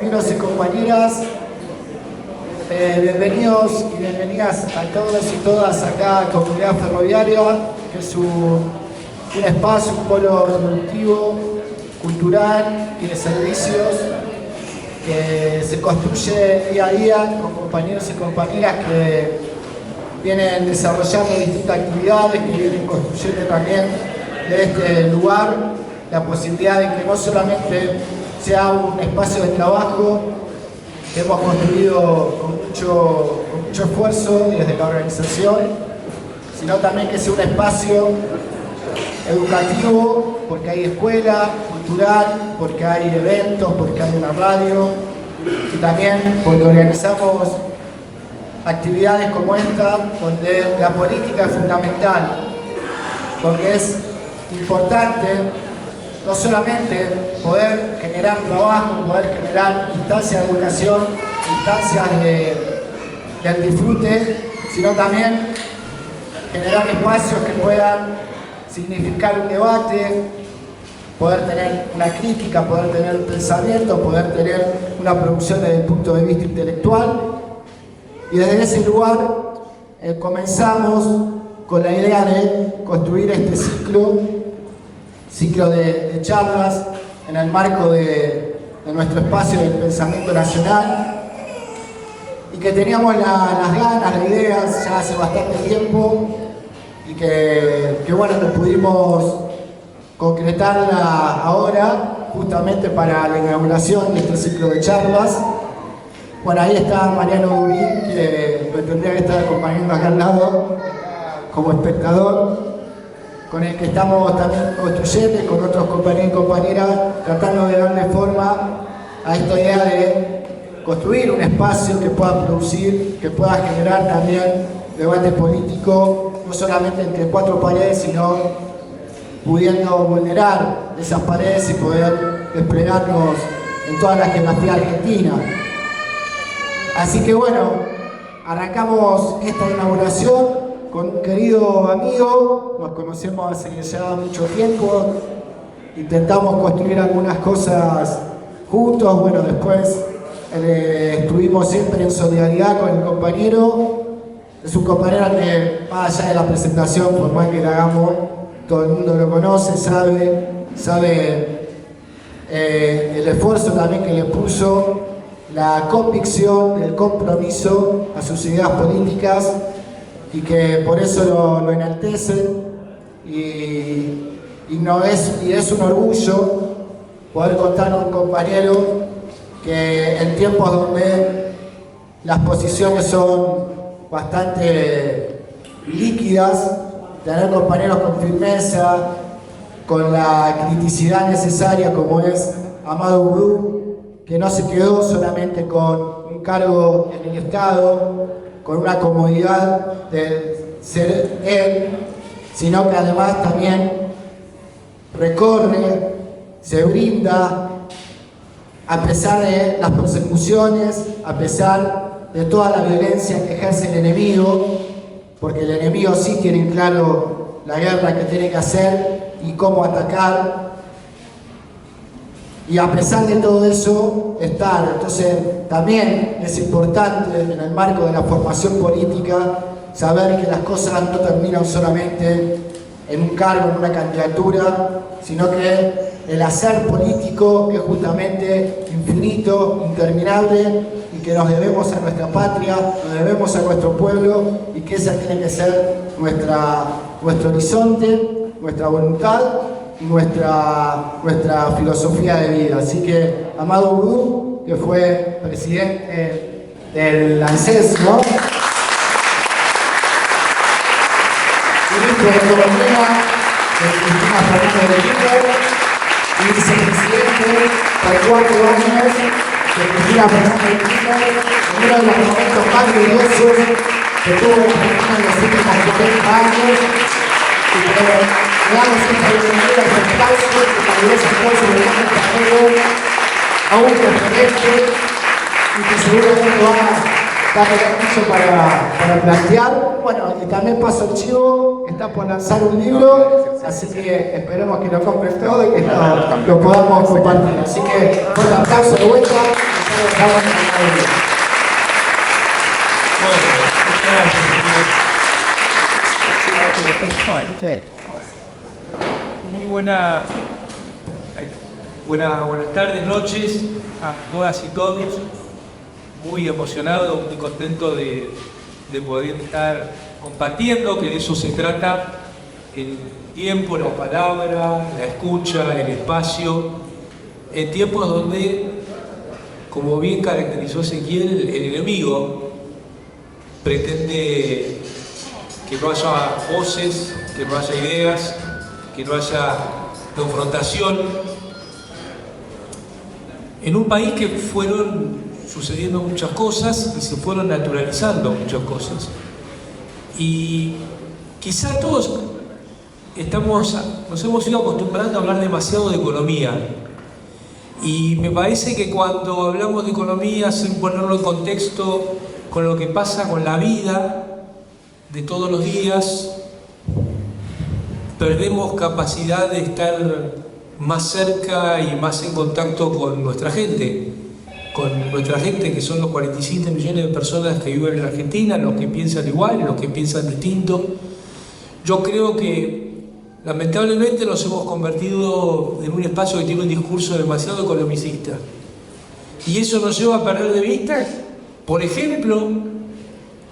compañeros y compañeras, bienvenidos y bienvenidas a todos y todas acá a Comunidad Ferroviaria, que es un espacio, un polo productivo, cultural y de servicios que se construye día a día con compañeros y compañeras que vienen desarrollando distintas actividades, que vienen construyendo también de este lugar la posibilidad de que no solamente sea un espacio de trabajo que hemos construido con mucho esfuerzo desde la organización, sino también que sea un espacio educativo, porque hay escuela, cultural, porque hay eventos, porque hay una radio, y también porque organizamos actividades como esta, donde la política es fundamental, porque es importante no solamente poder generar trabajo, poder generar instancias de educación, instancias del disfrute, sino también generar espacios que puedan significar un debate, poder tener una crítica, poder tener un pensamiento, poder tener una producción desde el punto de vista intelectual. Y desde ese lugar comenzamos con la idea de construir este ciclo de charlas en el marco de nuestro espacio del pensamiento nacional, y que teníamos las ganas, las ideas ya hace bastante tiempo, y que bueno, que pudimos concretarla ahora justamente para la inauguración de este ciclo de charlas. Bueno, ahí está Mariano Dubín, que me tendría que estar acompañando acá al lado como espectador, con el que estamos también construyendo con otros compañeros y compañeras, tratando de darle forma a esta idea de construir un espacio que pueda producir, que pueda generar también debate político, no solamente entre cuatro paredes, sino pudiendo vulnerar esas paredes y poder desplegarnos en toda la geografía argentina. Así que bueno, arrancamos esta inauguración con un querido amigo, nos conocemos hace ya mucho tiempo, intentamos construir algunas cosas juntos, bueno, después estuvimos siempre en solidaridad con el compañero. Es un compañero que, más allá de la presentación, por más que la hagamos, todo el mundo lo conoce, sabe el esfuerzo también que le puso, la convicción, el compromiso a sus ideas políticas, y que por eso lo enaltecen, y es un orgullo poder contar con un compañero que en tiempos donde las posiciones son bastante líquidas, tener compañeros con firmeza, con la criticidad necesaria como es Amado Bru, que no se quedó solamente con un cargo en el Estado, con una comodidad de ser él, sino que además también recorre, se brinda, a pesar de las persecuciones, a pesar de toda la violencia que ejerce el enemigo, porque el enemigo sí tiene claro la guerra que tiene que hacer y cómo atacar, y a pesar de todo eso, estar. Entonces también es importante en el marco de la formación política saber que las cosas no terminan solamente en un cargo, en una candidatura, sino que el hacer político es justamente infinito, interminable, y que nos debemos a nuestra patria, nos debemos a nuestro pueblo, y que esa tiene que ser nuestro horizonte, nuestra voluntad y nuestra filosofía de vida. Así que Amado Bru, que fue presidente del ANSES, ¿no? Ministro de Economía de Cristina Fernández de Kirchner, y vicepresidente por 4 años de Cristina Fernández de Kirchner, en uno de los momentos más gloriosos que tuvo Argentina en los últimos 40 años, y que le damos esta bienvenida a este espacio, que caluroso esfuerzo de un compañero, a un referente, y que seguramente va a dar beneficio para plantear. Bueno, y también paso el chivo, está por lanzar un libro, así que esperemos que lo compren todo y que lo podamos compartir. Así que, un aplauso de vuelta. Estamos en la Muy buenas tardes, noches a todas y todos. Muy emocionado, muy contento de poder estar compartiendo, que de eso se trata el tiempo, la palabra, la escucha, el espacio, en tiempos donde, como bien caracterizó Ezequiel, el enemigo pretende que no haya voces, que no haya ideas, que no haya confrontación. En un país que fueron sucediendo muchas cosas y se fueron naturalizando muchas cosas. Y quizá todos nos hemos ido acostumbrando a hablar demasiado de economía. Y me parece que cuando hablamos de economía, sin ponerlo en contexto con lo que pasa con la vida de todos los días, perdemos capacidad de estar más cerca y más en contacto con nuestra gente que son los 47 millones de personas que viven en la Argentina, los que piensan igual, los que piensan distinto. Yo creo que lamentablemente nos hemos convertido en un espacio que tiene un discurso demasiado economicista. Y eso nos lleva a perder de vista, por ejemplo,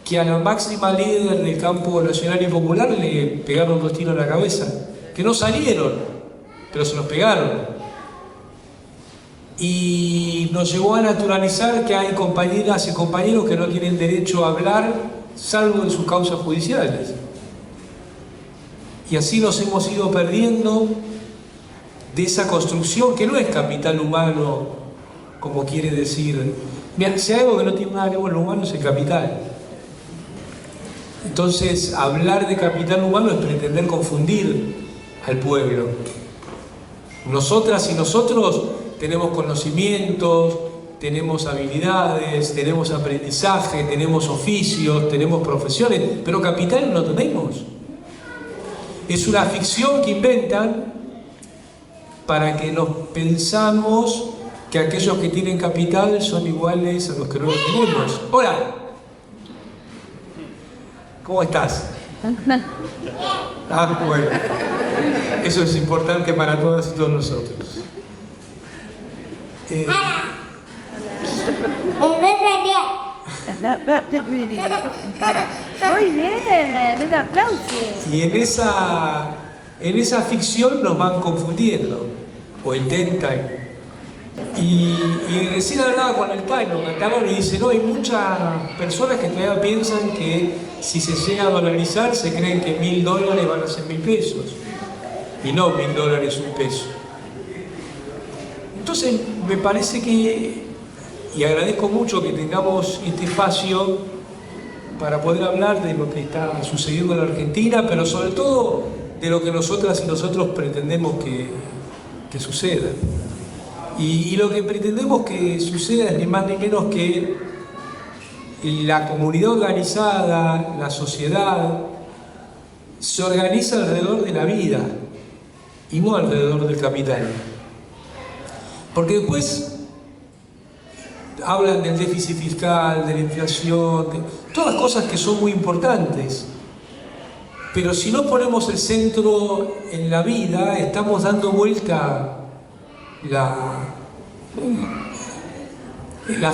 que a la máxima líder del campo nacional y popular le pegaron 2 tiros en la cabeza, que no salieron, pero se los pegaron. Y nos llevó a naturalizar que hay compañeras y compañeros que no tienen derecho a hablar, salvo en sus causas judiciales. Y así nos hemos ido perdiendo de esa construcción que no es capital humano, como quiere decir. Mira, si hay algo que no tiene nada que ver con lo humano es el capital. Entonces, hablar de capital humano es pretender confundir al pueblo. Nosotras y nosotros tenemos conocimientos, tenemos habilidades, tenemos aprendizaje, tenemos oficios, tenemos profesiones, pero capital no tenemos. Es una ficción que inventan para que nos pensamos que aquellos que tienen capital son iguales a los que no lo tenemos. Hola. ¿Cómo estás? Ah, bueno. Eso es importante para todas y todos nosotros. Muy bien, un aplauso. Y en esa ficción nos van confundiendo, o intentan. Y recién hablaba con el Taino, y dice, no, hay muchas personas que todavía piensan que si se llega a dolarizar se creen que $1000 van a ser 1000 pesos. Y no $1000 un peso. Entonces me parece que, y agradezco mucho que tengamos este espacio para poder hablar de lo que está sucediendo en la Argentina, pero sobre todo de lo que nosotras y nosotros pretendemos que suceda. Y lo que pretendemos que suceda es ni más ni menos que la comunidad organizada, la sociedad, se organiza alrededor de la vida y no alrededor del capital. Porque después hablan del déficit fiscal, de la inflación, de todas cosas que son muy importantes. Pero si no ponemos el centro en la vida, estamos dando vuelta la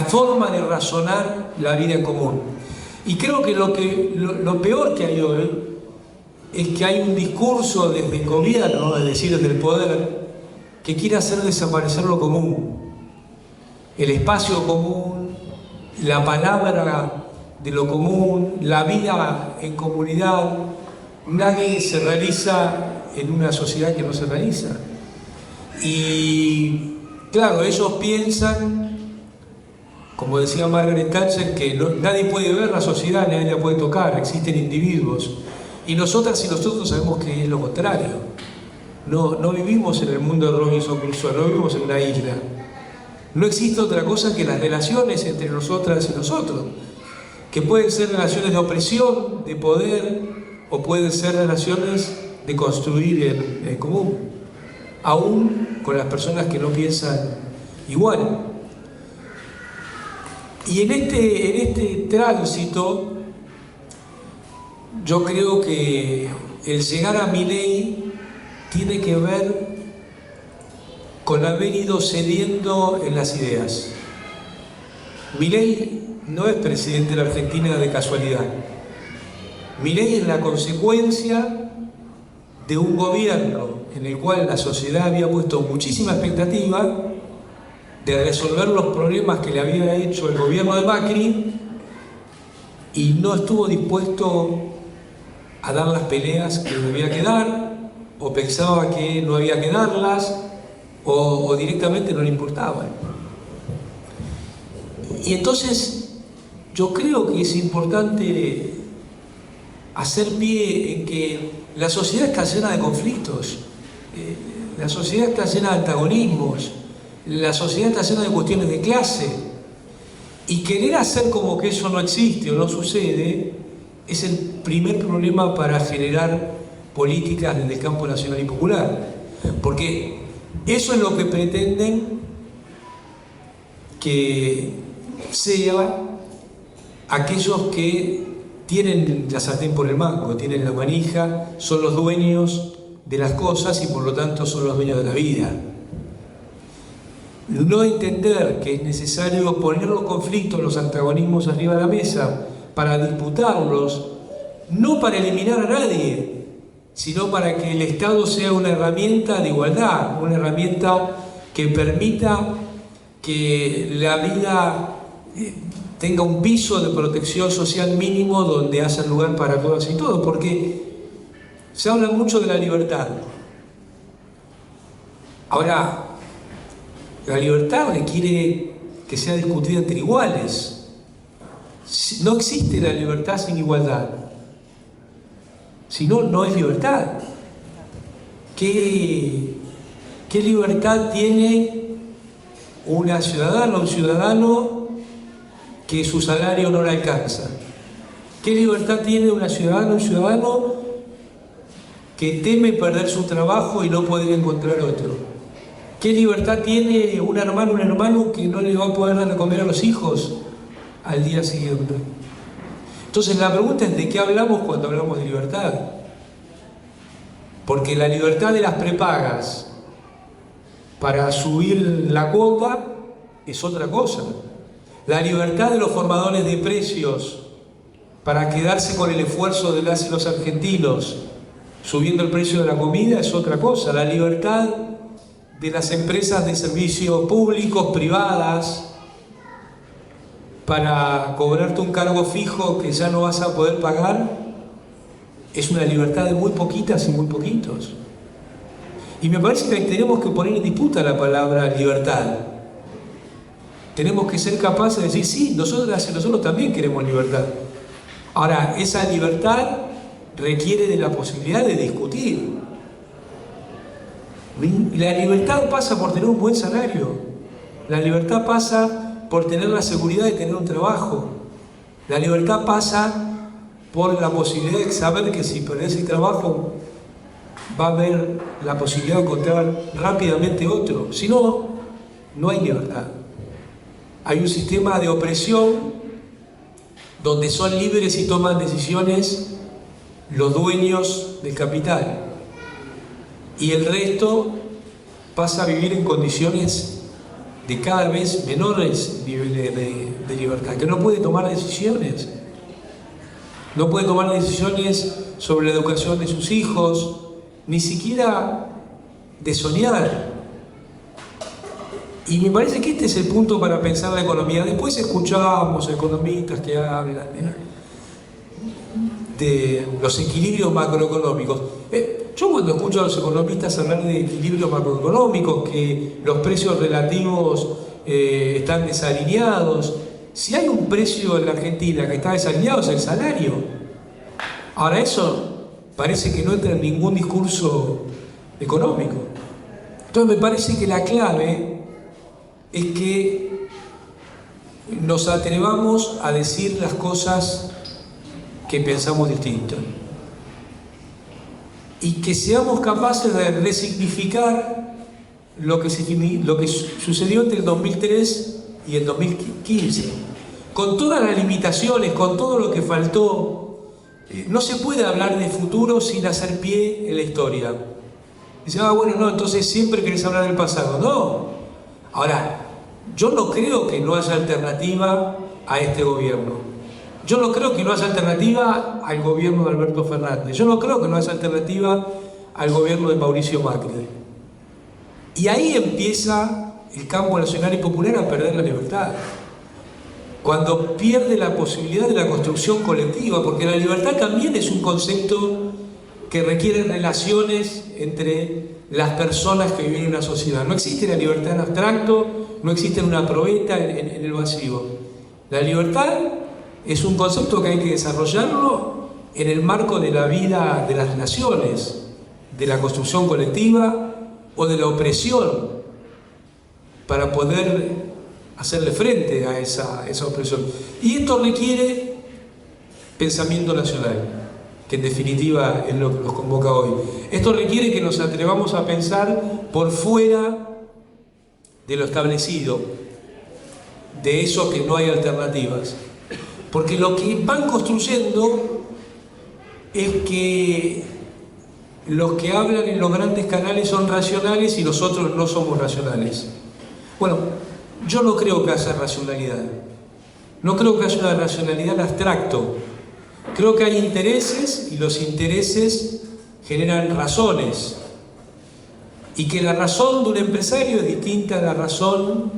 forma de razonar la vida en común. Y creo que lo peor que hay hoy es que hay un discurso desde el gobierno, es decir, desde el poder, que quiere hacer desaparecer lo común, el espacio común, la palabra de lo común, la vida en comunidad. Nadie se realiza en una sociedad que no se realiza. Y claro, ellos piensan, como decía Margaret Thatcher, que nadie puede ver la sociedad, nadie la puede tocar, existen individuos. Y nosotras y nosotros sabemos que es lo contrario. No vivimos en el mundo de Robinson Crusoe, no vivimos en una isla. No existe otra cosa que las relaciones entre nosotras y nosotros, que pueden ser relaciones de opresión, de poder, o pueden ser relaciones de construir el común, aún con las personas que no piensan igual. Y en este tránsito, yo creo que el llegar a Milei tiene que ver con haber ido cediendo en las ideas. Milei no es presidente de la Argentina de casualidad. Milei es la consecuencia de un gobierno en el cual la sociedad había puesto muchísima expectativa de resolver los problemas que le había hecho el gobierno de Macri y no estuvo dispuesto a dar las peleas que debía que dar, o pensaba que no había que darlas, o directamente no le importaba. Y entonces yo creo que es importante hacer pie en que la sociedad está llena de conflictos, la sociedad está llena de antagonismos, la sociedad está llena de cuestiones de clase, y querer hacer como que eso no existe o no sucede es el primer problema para generar políticas desde el campo nacional y popular, porque eso es lo que pretenden que sea aquellos que tienen la sartén por el mango, tienen la manija, son los dueños de las cosas y por lo tanto son los dueños de la vida. No entender que es necesario poner los conflictos, los antagonismos arriba de la mesa para disputarlos, no para eliminar a nadie, sino para que el Estado sea una herramienta de igualdad, una herramienta que permita que la vida tenga un piso de protección social mínimo donde haya lugar para todas y todos, porque se habla mucho de la libertad. Ahora, la libertad requiere que sea discutida entre iguales. No existe la libertad sin igualdad. Si no, no es libertad. ¿Qué libertad tiene una ciudadana o un ciudadano que su salario no le alcanza? ¿Qué libertad tiene una ciudadana o un ciudadano que teme perder su trabajo y no poder encontrar otro? ¿Qué libertad tiene un hermano que no le va a poder dar de comer a los hijos al día siguiente? Entonces la pregunta es: ¿de qué hablamos cuando hablamos de libertad? Porque la libertad de las prepagas para subir la cuota es otra cosa. La libertad de los formadores de precios para quedarse con el esfuerzo de los argentinos subiendo el precio de la comida es otra cosa. La libertad de las empresas de servicios públicos, privadas, para cobrarte un cargo fijo que ya no vas a poder pagar, es una libertad de muy poquitas y muy poquitos. Y me parece que tenemos que poner en disputa la palabra libertad. Tenemos que ser capaces de decir: sí, nosotros también queremos libertad. Ahora, esa libertad requiere de la posibilidad de discutir. La libertad pasa por tener un buen salario. La libertad pasa por tener la seguridad de tener un trabajo. La libertad pasa por la posibilidad de saber que si perdés el trabajo va a haber la posibilidad de encontrar rápidamente otro. Si no, no hay libertad. Hay un sistema de opresión donde son libres y toman decisiones los dueños del capital. Y el resto pasa a vivir en condiciones de cada vez menores niveles de libertad, que no puede tomar decisiones. No puede tomar decisiones sobre la educación de sus hijos, ni siquiera de soñar. Y me parece que este es el punto para pensar la economía. Después escuchamos economistas que hablan de los equilibrios macroeconómicos. Yo cuando escucho a los economistas hablar de equilibrios macroeconómicos, que los precios relativos están desalineados, si hay un precio en la Argentina que está desalineado es el salario. Ahora, eso parece que no entra en ningún discurso económico. Entonces me parece que la clave es que nos atrevamos a decir las cosas que pensamos distinto y que seamos capaces de resignificar lo que sucedió entre el 2003 y el 2015. con todas las limitaciones, con todo lo que faltó, no se puede hablar de futuro sin hacer pie en la historia. Dice, bueno, no, entonces siempre querés hablar del pasado. No. Ahora, yo no creo que no haya alternativa a este gobierno. Yo no creo que no haya alternativa al gobierno de Alberto Fernández. Yo no creo que no haya alternativa al gobierno de Mauricio Macri. Y ahí empieza el campo nacional y popular a perder la libertad. Cuando pierde la posibilidad de la construcción colectiva, porque la libertad también es un concepto que requiere relaciones entre las personas que viven en una sociedad. No existe la libertad en abstracto, no existe una probeta en el vacío. La libertad es un concepto que hay que desarrollarlo en el marco de la vida de las naciones, de la construcción colectiva o de la opresión, para poder hacerle frente a esa opresión. Y esto requiere pensamiento nacional, que en definitiva es lo que nos convoca hoy. Esto requiere que nos atrevamos a pensar por fuera de lo establecido, de eso que no hay alternativas. Porque lo que van construyendo es que los que hablan en los grandes canales son racionales y nosotros no somos racionales. Bueno, yo no creo que haya racionalidad. No creo que haya una racionalidad en abstracto. Creo que hay intereses y los intereses generan razones. Y que la razón de un empresario es distinta a la razón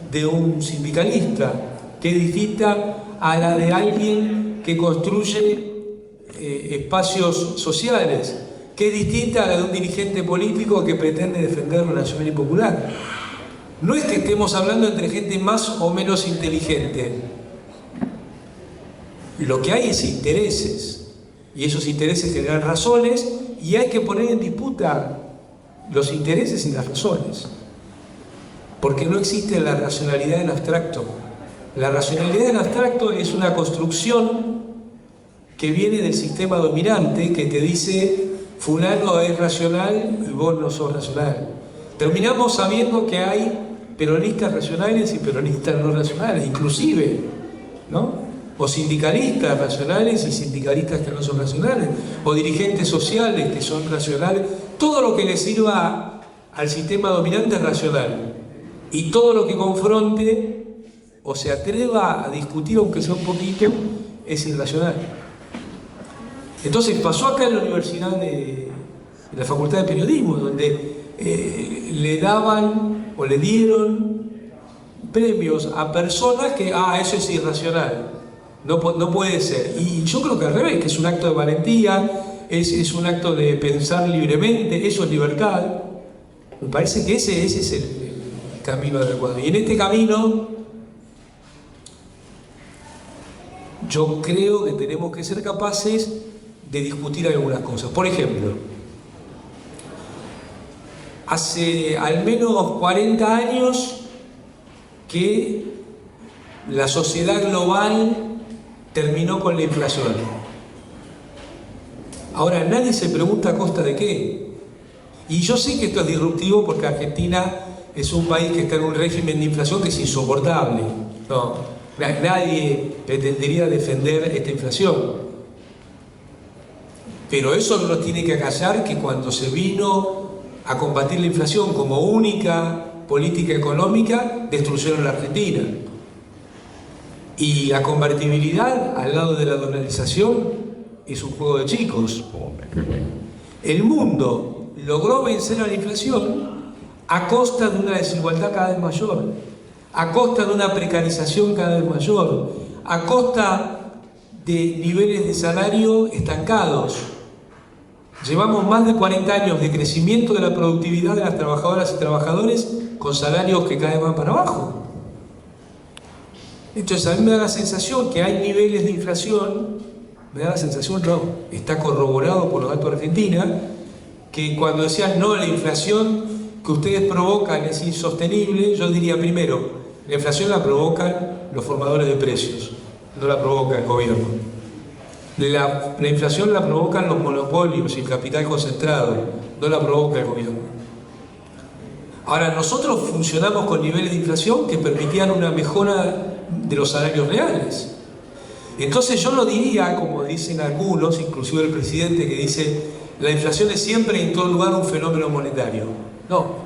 de un sindicalista, que es distinta a la de alguien que construye espacios sociales, que es distinta a la de un dirigente político que pretende defender lo nacional y popular. No es que estemos hablando entre gente más o menos inteligente. Lo que hay es intereses, y esos intereses generan razones, y hay que poner en disputa los intereses y las razones, porque no existe la racionalidad en abstracto. La racionalidad en abstracto es una construcción que viene del sistema dominante que te dice fulano es racional y vos no sos racional. Terminamos sabiendo que hay peronistas racionales y peronistas no racionales, inclusive, ¿no? O sindicalistas racionales y sindicalistas que no son racionales, o dirigentes sociales que son racionales. Todo lo que le sirva al sistema dominante es racional, y todo lo que confronte o se atreva a discutir, aunque sea un poquito, es irracional. Entonces pasó acá en la universidad en la Facultad de Periodismo, donde le daban o le dieron premios a personas que, eso es irracional, no puede ser. Y yo creo que al revés, que es un acto de valentía, es un acto de pensar libremente, eso es libertad. Me parece que ese es el camino adecuado. Y en este camino yo creo que tenemos que ser capaces de discutir algunas cosas. Por ejemplo, hace al menos 40 años que la sociedad global terminó con la inflación. Ahora, nadie se pregunta a costa de qué. Y yo sé que esto es disruptivo porque Argentina es un país que está en un régimen de inflación que es insoportable. No, nadie pretendería defender esta inflación. Pero eso no nos tiene que acallar que cuando se vino a combatir la inflación como única política económica, destruyeron la Argentina. Y la convertibilidad al lado de la dolarización es un juego de chicos. El mundo logró vencer a la inflación a costa de una desigualdad cada vez mayor, a costa de una precarización cada vez mayor, a costa de niveles de salario estancados. Llevamos más de 40 años de crecimiento de la productividad de las trabajadoras y trabajadores con salarios que caen más para abajo. Entonces a mí me da la sensación que hay niveles de inflación, me da la sensación, no, está corroborado por los datos de Argentina, que cuando decían no, la inflación que ustedes provocan es insostenible, yo diría primero, la inflación la provocan los formadores de precios, no la provoca el gobierno. La inflación la provocan los monopolios y el capital concentrado, no la provoca el gobierno. Ahora, nosotros funcionamos con niveles de inflación que permitían una mejora de los salarios reales. Entonces yo no diría, como dicen algunos, inclusive el presidente, que dice la inflación es siempre y en todo lugar un fenómeno monetario. No,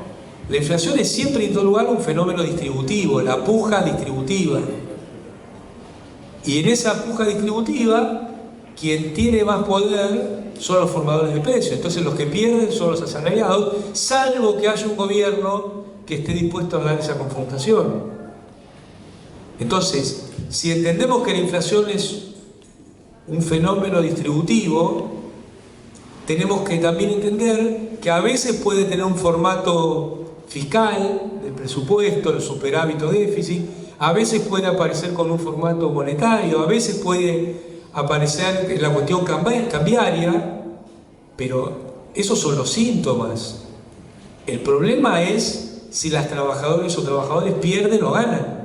la inflación es siempre y en todo lugar un fenómeno distributivo, la puja distributiva. Y en esa puja distributiva, quien tiene más poder son los formadores de precios. Entonces los que pierden son los asalariados, salvo que haya un gobierno que esté dispuesto a dar esa confrontación. Entonces, si entendemos que la inflación es un fenómeno distributivo, tenemos que también entender que a veces puede tener un formato fiscal, de presupuesto, de superávit o déficit, a veces puede aparecer con un formato monetario, a veces puede aparecer en la cuestión cambiaria, pero esos son los síntomas. El problema es si las trabajadoras o trabajadores pierden o ganan.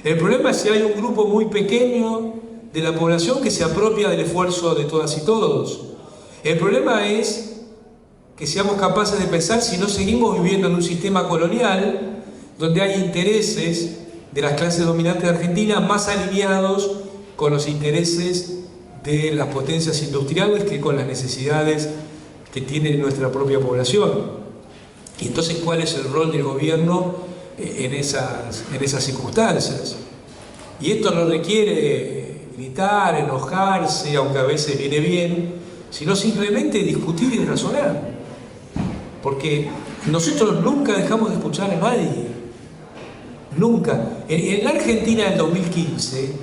El problema es si hay un grupo muy pequeño de la población que se apropia del esfuerzo de todas y todos. El problema es que seamos capaces de pensar si no seguimos viviendo en un sistema colonial donde hay intereses de las clases dominantes de Argentina más alineados con los intereses de las potencias industriales que con las necesidades que tiene nuestra propia población. Y entonces, ¿cuál es el rol del gobierno en esas circunstancias? Y esto no requiere gritar, enojarse, aunque a veces viene bien, sino simplemente discutir y razonar. Porque nosotros nunca dejamos de escuchar a nadie. Nunca. En la Argentina del 2015,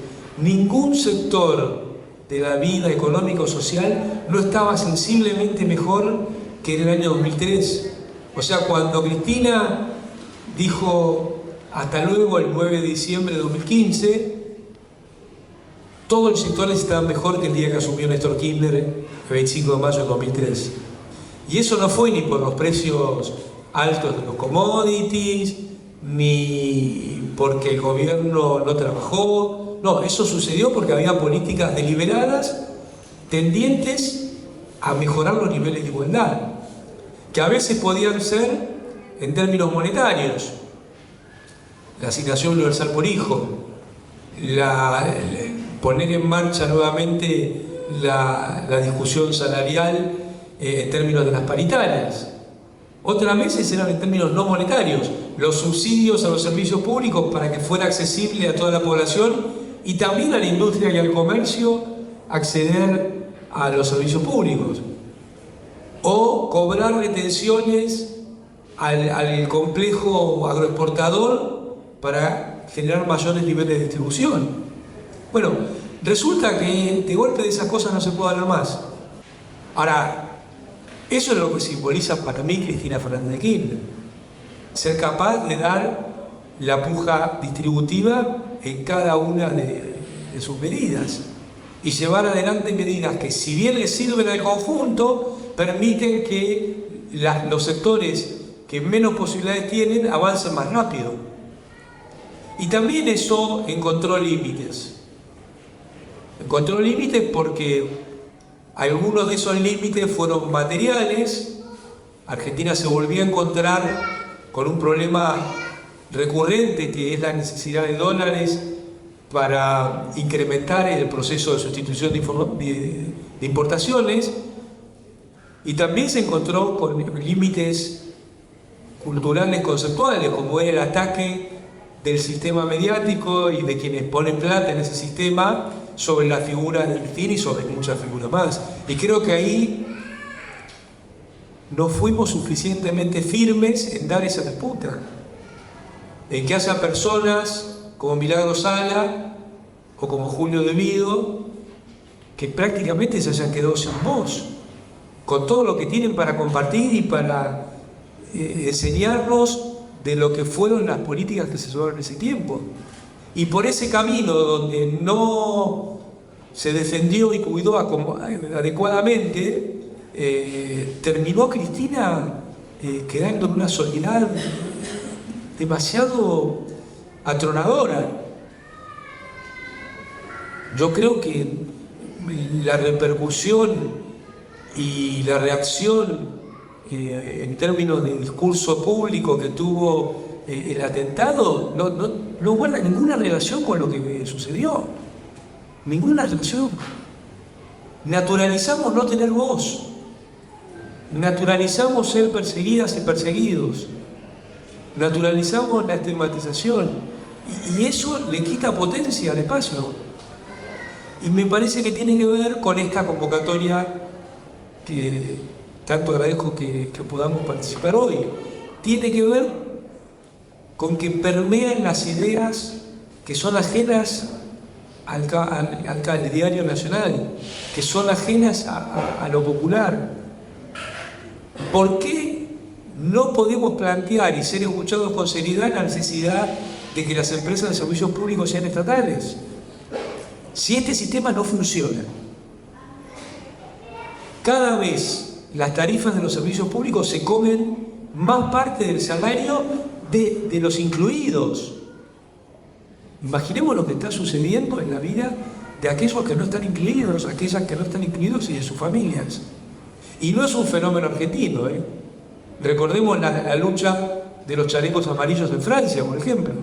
ningún sector de la vida económico-social no estaba sensiblemente mejor que en el año 2003. O sea, cuando Cristina dijo hasta luego el 9 de diciembre de 2015, todos los sectores estaban mejor que el día que asumió Néstor Kirchner el 25 de mayo de 2003. Y eso no fue ni por los precios altos de los commodities, ni porque el gobierno no trabajó. No, eso sucedió porque había políticas deliberadas tendientes a mejorar los niveles de igualdad, que a veces podían ser en términos monetarios. La asignación universal por hijo, poner en marcha nuevamente la discusión salarial en términos de las paritarias. Otras veces eran en términos no monetarios, los subsidios a los servicios públicos para que fuera accesible a toda la población y también a la industria y al comercio acceder a los servicios públicos. O cobrar retenciones al complejo agroexportador para generar mayores niveles de distribución. Bueno, resulta que de golpe de esas cosas no se puede hablar más. Ahora, eso es lo que simboliza para mí Cristina Fernández de Kirchner. Ser capaz de dar la puja distributiva en cada una de sus medidas y llevar adelante medidas que, si bien les sirven al conjunto, permiten que los sectores que menos posibilidades tienen avancen más rápido. Y también eso encontró límites. Encontró límites porque algunos de esos límites fueron materiales. Argentina se volvió a encontrar con un problema recurrente que es la necesidad de dólares para incrementar el proceso de sustitución de importaciones, y también se encontró con límites culturales conceptuales, como era el ataque del sistema mediático y de quienes ponen plata en ese sistema sobre la figura de Cristina y sobre muchas figuras más. Y creo que ahí no fuimos suficientemente firmes en dar esa disputa, en que haya personas como Milagro Sala o como Julio De Vido que prácticamente se hayan quedado sin voz, con todo lo que tienen para compartir y para enseñarnos de lo que fueron las políticas que se llevaron en ese tiempo. Y por ese camino donde no se defendió y cuidó adecuadamente, terminó Cristina quedando en una soledad demasiado atronadora. Yo creo que la repercusión y la reacción en términos de discurso público que tuvo el atentado no guarda ninguna relación con lo que sucedió. Ninguna relación. Naturalizamos no tener voz. Naturalizamos ser perseguidas y perseguidos. Naturalizamos la estigmatización. Y eso le quita potencia al espacio. Y me parece que tiene que ver con esta convocatoria que tanto agradezco que podamos participar hoy. Tiene que ver con que permean las ideas que son ajenas al diario nacional, que son ajenas a lo popular. ¿Por qué no podemos plantear y ser escuchados con seriedad la necesidad de que las empresas de servicios públicos sean estatales? Si este sistema no funciona, cada vez las tarifas de los servicios públicos se comen más parte del salario de los incluidos. Imaginemos lo que está sucediendo en la vida de aquellos que no están incluidos, aquellas que no están incluidos y de sus familias. Y no es un fenómeno argentino, Recordemos la lucha de los chalecos amarillos en Francia, por ejemplo.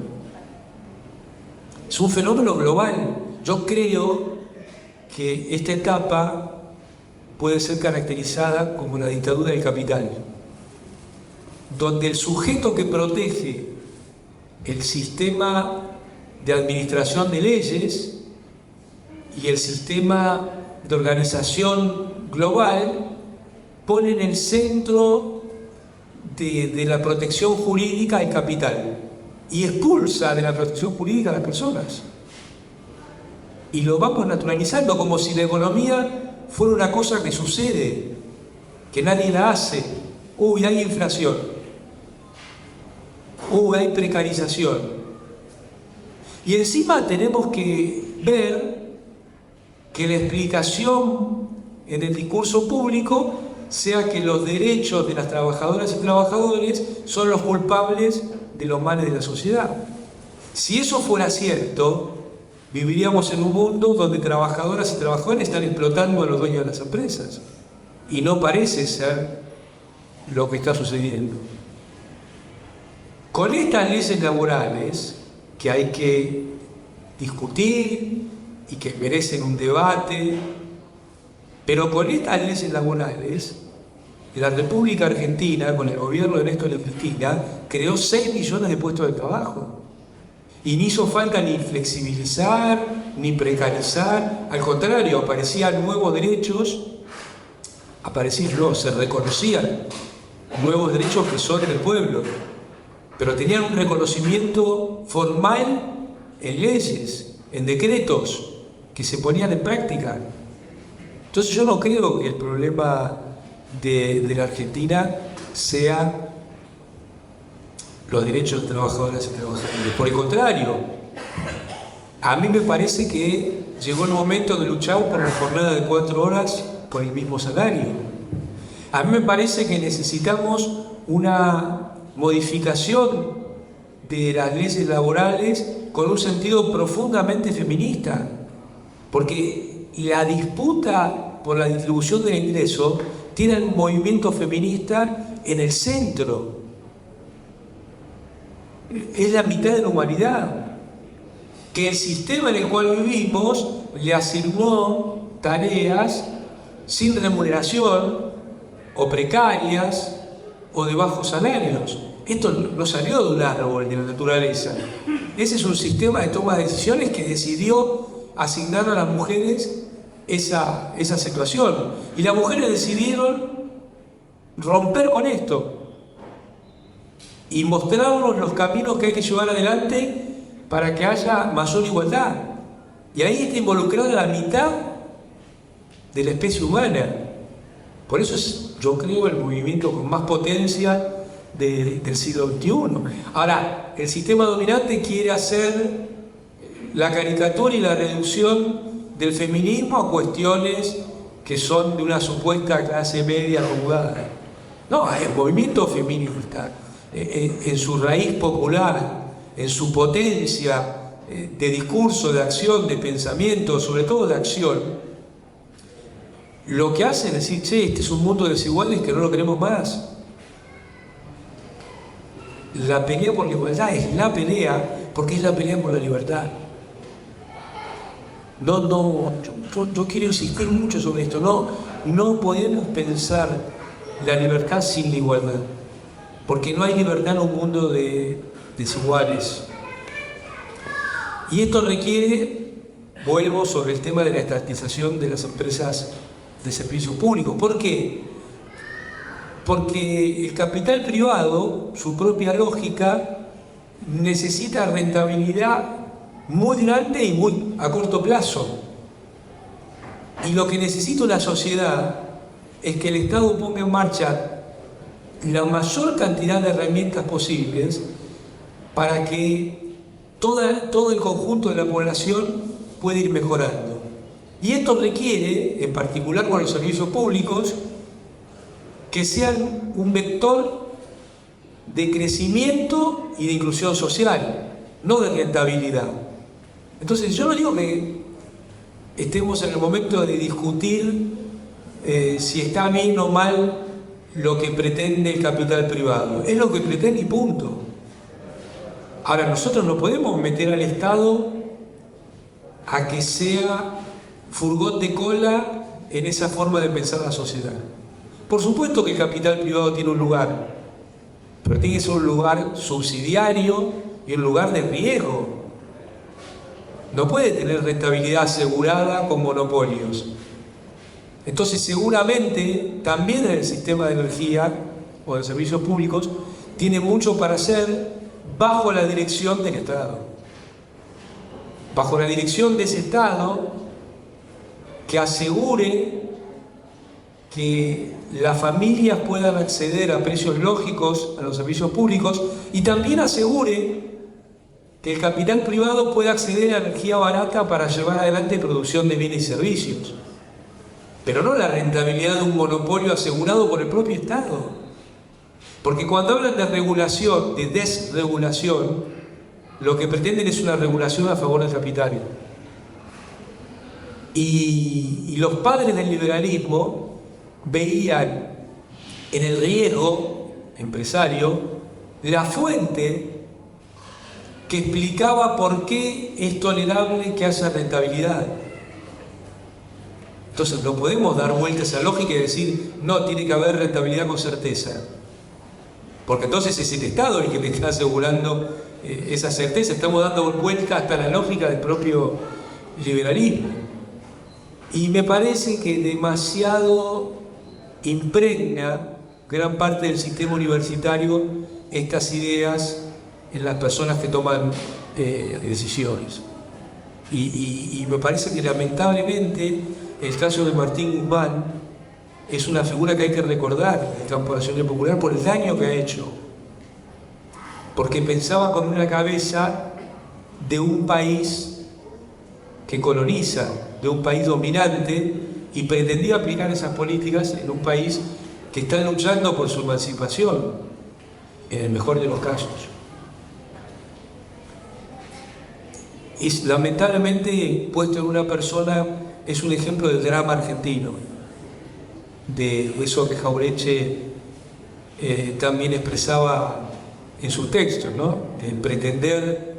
Es un fenómeno global. Yo creo que esta etapa puede ser caracterizada como la dictadura del capital, donde el sujeto que protege el sistema de administración de leyes y el sistema de organización global pone en el centro de la protección jurídica el capital y expulsa de la protección jurídica a las personas. Y lo vamos naturalizando como si la economía fuera una cosa que sucede, que nadie la hace. Uy, hay inflación. Uy, hay precarización. Y encima tenemos que ver que la explicación en el discurso público sea que los derechos de las trabajadoras y trabajadores son los culpables de los males de la sociedad. Si eso fuera cierto, viviríamos en un mundo donde trabajadoras y trabajadores están explotando a los dueños de las empresas. Y no parece ser lo que está sucediendo. Con estas leyes laborales, que hay que discutir y que merecen un debate, pero con estas leyes laborales, la República Argentina, con el gobierno de Néstor Cristina, creó 6 millones de puestos de trabajo. Y no hizo falta ni flexibilizar, ni precarizar. Al contrario, aparecían nuevos derechos, se reconocían nuevos derechos que son del pueblo, pero tenían un reconocimiento formal en leyes, en decretos, que se ponían en práctica. Entonces yo no creo que el problema de la Argentina sea los derechos de trabajadoras y trabajadores. Por el contrario, a mí me parece que llegó el momento de luchar por una jornada de 4 horas por el mismo salario. A mí me parece que necesitamos una modificación de las leyes laborales con un sentido profundamente feminista, porque la disputa por la distribución del ingreso tiene el movimiento feminista en el centro. Es la mitad de la humanidad, que el sistema en el cual vivimos le asignó tareas sin remuneración o precarias o de bajos salarios. Esto no salió de un árbol de la naturaleza. Ese es un sistema de toma de decisiones que decidió asignar a las mujeres esa situación. Y las mujeres decidieron romper con esto y mostrarnos los caminos que hay que llevar adelante para que haya mayor igualdad. Y ahí está involucrada la mitad de la especie humana. Por eso es, yo creo, el movimiento con más potencia del siglo XXI. Ahora, el sistema dominante quiere hacer la caricatura y la reducción del feminismo a cuestiones que son de una supuesta clase media acomodada. No, el movimiento feminista, en su raíz popular, en su potencia de discurso, de acción, de pensamiento, sobre todo de acción, lo que hace es decir, che, este es un mundo desigual y que no lo queremos más. la pelea por la igualdad es la pelea, porque es la pelea por la libertad. Yo quiero insistir mucho sobre esto. No podemos pensar la libertad sin la igualdad, porque no hay libertad en un mundo de desiguales. Y esto requiere, vuelvo sobre el tema de la estatización de las empresas de servicio público. ¿Por qué? Porque el capital privado, su propia lógica, necesita rentabilidad muy grande y muy a corto plazo. Y lo que necesita la sociedad es que el Estado ponga en marcha la mayor cantidad de herramientas posibles para que todo el conjunto de la población pueda ir mejorando. Y esto requiere, en particular con los servicios públicos, que sean un vector de crecimiento y de inclusión social, no de rentabilidad. Entonces, yo no digo que estemos en el momento de discutir si está bien o mal lo que pretende el capital privado. Es lo que pretende y punto. Ahora, nosotros no podemos meter al Estado a que sea furgón de cola en esa forma de pensar la sociedad. Por supuesto que el capital privado tiene un lugar, pero tiene que ser un lugar subsidiario y un lugar de riesgo. No puede tener rentabilidad asegurada con monopolios. Entonces, seguramente, también en el sistema de energía o de servicios públicos, tiene mucho para hacer bajo la dirección del Estado. Bajo la dirección de ese Estado que asegure que las familias puedan acceder a precios lógicos a los servicios públicos y también asegure que el capital privado pueda acceder a energía barata para llevar adelante producción de bienes y servicios. Pero no la rentabilidad de un monopolio asegurado por el propio Estado. Porque cuando hablan de regulación, de desregulación, lo que pretenden es una regulación a favor del capital. Y los padres del liberalismo veían en el riesgo empresario la fuente que explicaba por qué es tolerable que haya rentabilidad. Entonces no podemos dar vuelta a esa lógica y decir, no, tiene que haber rentabilidad con certeza. Porque entonces es el Estado el que le está asegurando esa certeza. Estamos dando vuelta hasta la lógica del propio liberalismo. Y me parece que demasiado impregna gran parte del sistema universitario estas ideas en las personas que toman decisiones. Y me parece que lamentablemente el caso de Martín Guzmán es una figura que hay que recordar en el campo de la acción popular por el daño que ha hecho. Porque pensaba con una cabeza de un país que coloniza, de un país dominante, y pretendía aplicar esas políticas en un país que está luchando por su emancipación, en el mejor de los casos. Y lamentablemente puesto en una persona es un ejemplo del drama argentino, de eso que Jauretche también expresaba en sus textos, ¿no? De pretender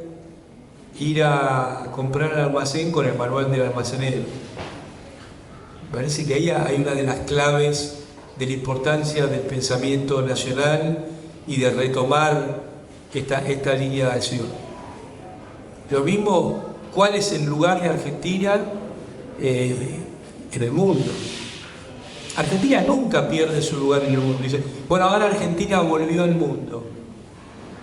ir a comprar al almacén con el manual del almacenero. Me parece que ahí hay una de las claves de la importancia del pensamiento nacional y de retomar esta línea de acción. Lo mismo, ¿cuál es el lugar de Argentina en el mundo? Argentina nunca pierde su lugar en el mundo. Dice, bueno, ahora Argentina volvió al mundo.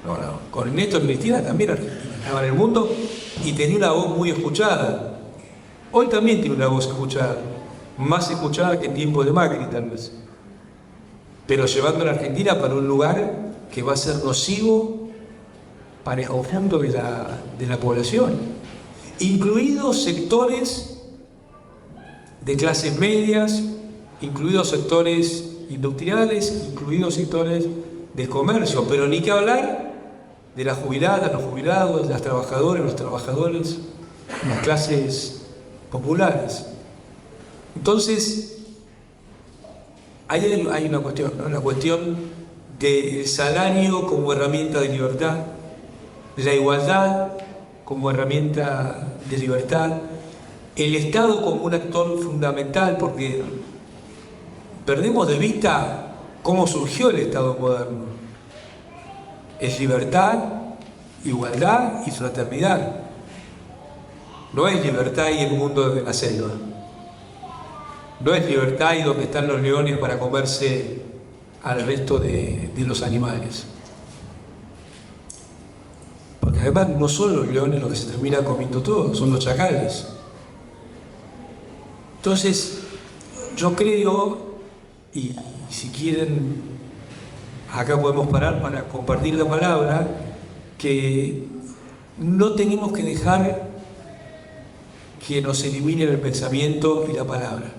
No, con Néstor Cristina también Argentina estaba en el mundo y tenía una voz muy escuchada. Hoy también tiene una voz escuchada, más escuchada que en tiempos de Macri tal vez. Pero llevando a la Argentina para un lugar que va a ser nocivo para el conjunto de la población, incluidos sectores de clases medias, incluidos sectores industriales, incluidos sectores del comercio, pero ni que hablar de las jubiladas, los jubilados, las trabajadoras, los trabajadores, las clases populares. Entonces, hay una cuestión, ¿no? La cuestión del salario como herramienta de libertad, de la igualdad como herramienta de libertad, el Estado como un actor fundamental, porque perdemos de vista cómo surgió el Estado moderno. Es libertad, igualdad y fraternidad. No es libertad y el mundo de la selva. No es libertad y donde están los leones para comerse al resto de los animales. Porque además no son los leones los que se terminan comiendo todo, son los chacales. Entonces, yo creo, y si quieren, acá podemos parar para compartir la palabra, que no tenemos que dejar que nos eliminen el pensamiento y la palabra.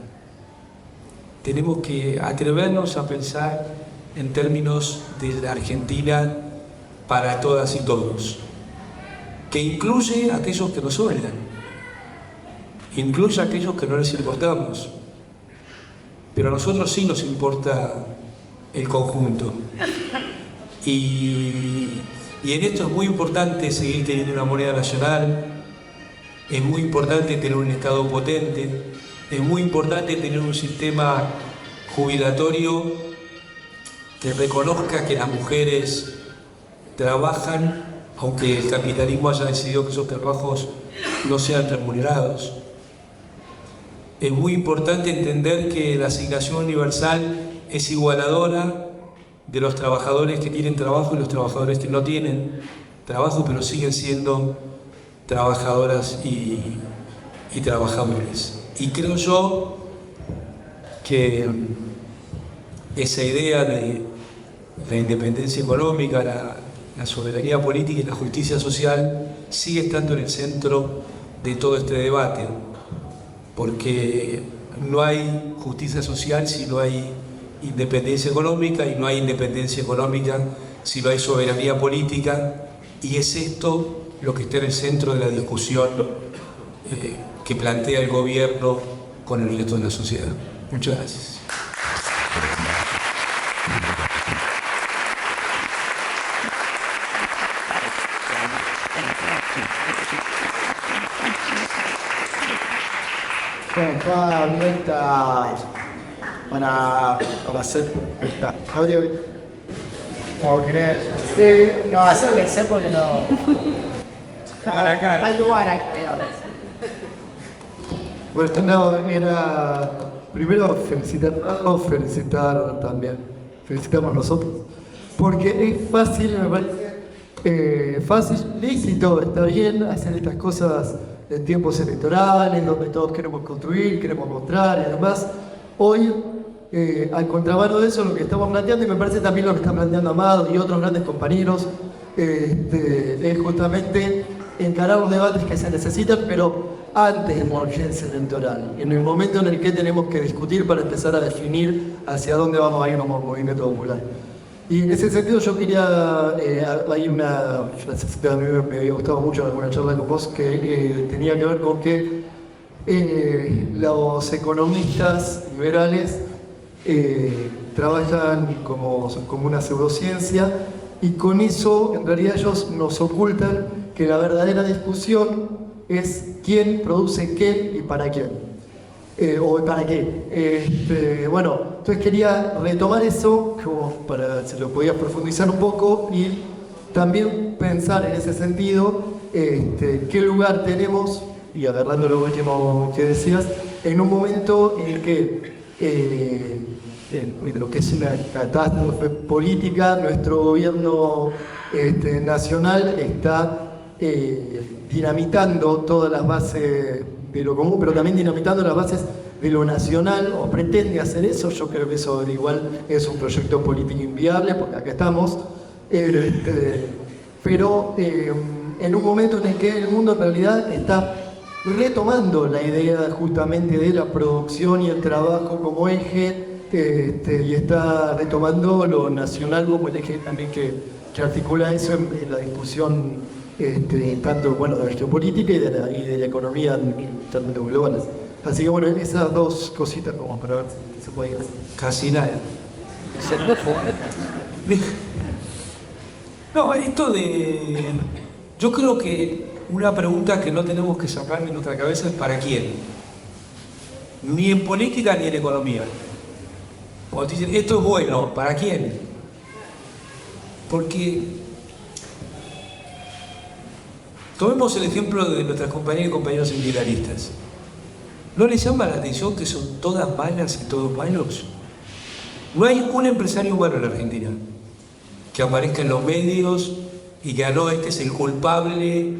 Tenemos que atrevernos a pensar en términos de la Argentina para todas y todos, que incluye a aquellos que nos odian, incluye a aquellos que no les importamos, pero a nosotros sí nos importa el conjunto. Y en esto es muy importante seguir teniendo una moneda nacional, es muy importante tener un Estado potente, es muy importante tener un sistema jubilatorio que reconozca que las mujeres trabajan, aunque el capitalismo haya decidido que esos trabajos no sean remunerados. Es muy importante entender que la asignación universal es igualadora de los trabajadores que tienen trabajo y los trabajadores que no tienen trabajo, pero siguen siendo trabajadoras y trabajadores. Y creo yo que esa idea de la independencia económica, la soberanía política y la justicia social sigue estando en el centro de todo este debate, porque no hay justicia social si no hay independencia económica, y no hay independencia económica si no hay soberanía política, y es esto lo que está en el centro de la discusión que plantea el gobierno con el resto de la sociedad. Muchas gracias. Bueno, toda vuelta para hacer esta audio. Como querés. Sí, no, acérquense porque no. Cara a cara. Al lugar aquí. Bueno, no, era primero felicitar también, felicitamos nosotros, porque es fácil, me parece, fácil, lícito, está bien hacer estas cosas en tiempos electorales, donde todos queremos construir, queremos mostrar y demás. Hoy, al contramano de eso, lo que estamos planteando, y me parece también lo que están planteando Amado y otros grandes compañeros, es justamente encarar los debates que se necesitan, pero antes de la urgencia electoral, en el momento en el que tenemos que discutir para empezar a definir hacia dónde vamos a ir como movimiento popular. Y en ese sentido yo quería, hay una frase que a mí me había gustado mucho en alguna charla con vos, que tenía que ver con que los economistas liberales trabajan como una pseudociencia, y con eso en realidad ellos nos ocultan que la verdadera discusión es quién produce qué y para quién, o para qué. Bueno, entonces quería retomar eso, como para si lo podías profundizar un poco, y también pensar en ese sentido qué lugar tenemos, y agarrando lo último que decías, en un momento en el que lo que es una catástrofe política, nuestro gobierno nacional está dinamitando todas las bases de lo común, pero también dinamitando las bases de lo nacional, o pretende hacer eso. Yo creo que eso igual es un proyecto político inviable, porque acá estamos, pero en un momento en el que el mundo en realidad está retomando la idea justamente de la producción y el trabajo como eje, y está retomando lo nacional como el eje también que articula eso en la discusión tanto de la geopolítica y de la economía en términos globales. Así que bueno, esas dos cositas como para ver si se puede ir. Casi nada. No, esto de... Yo creo que una pregunta que no tenemos que sacar de nuestra cabeza es ¿para quién? Ni en política ni en economía. Cuando te dicen, esto es bueno, ¿para quién? Porque... Tomemos el ejemplo de nuestras compañeras y compañeros sindicalistas. ¿No les llama la atención que son todas malas y todos malos? No hay un empresario humano en la Argentina que aparezca en los medios y que no, este es el culpable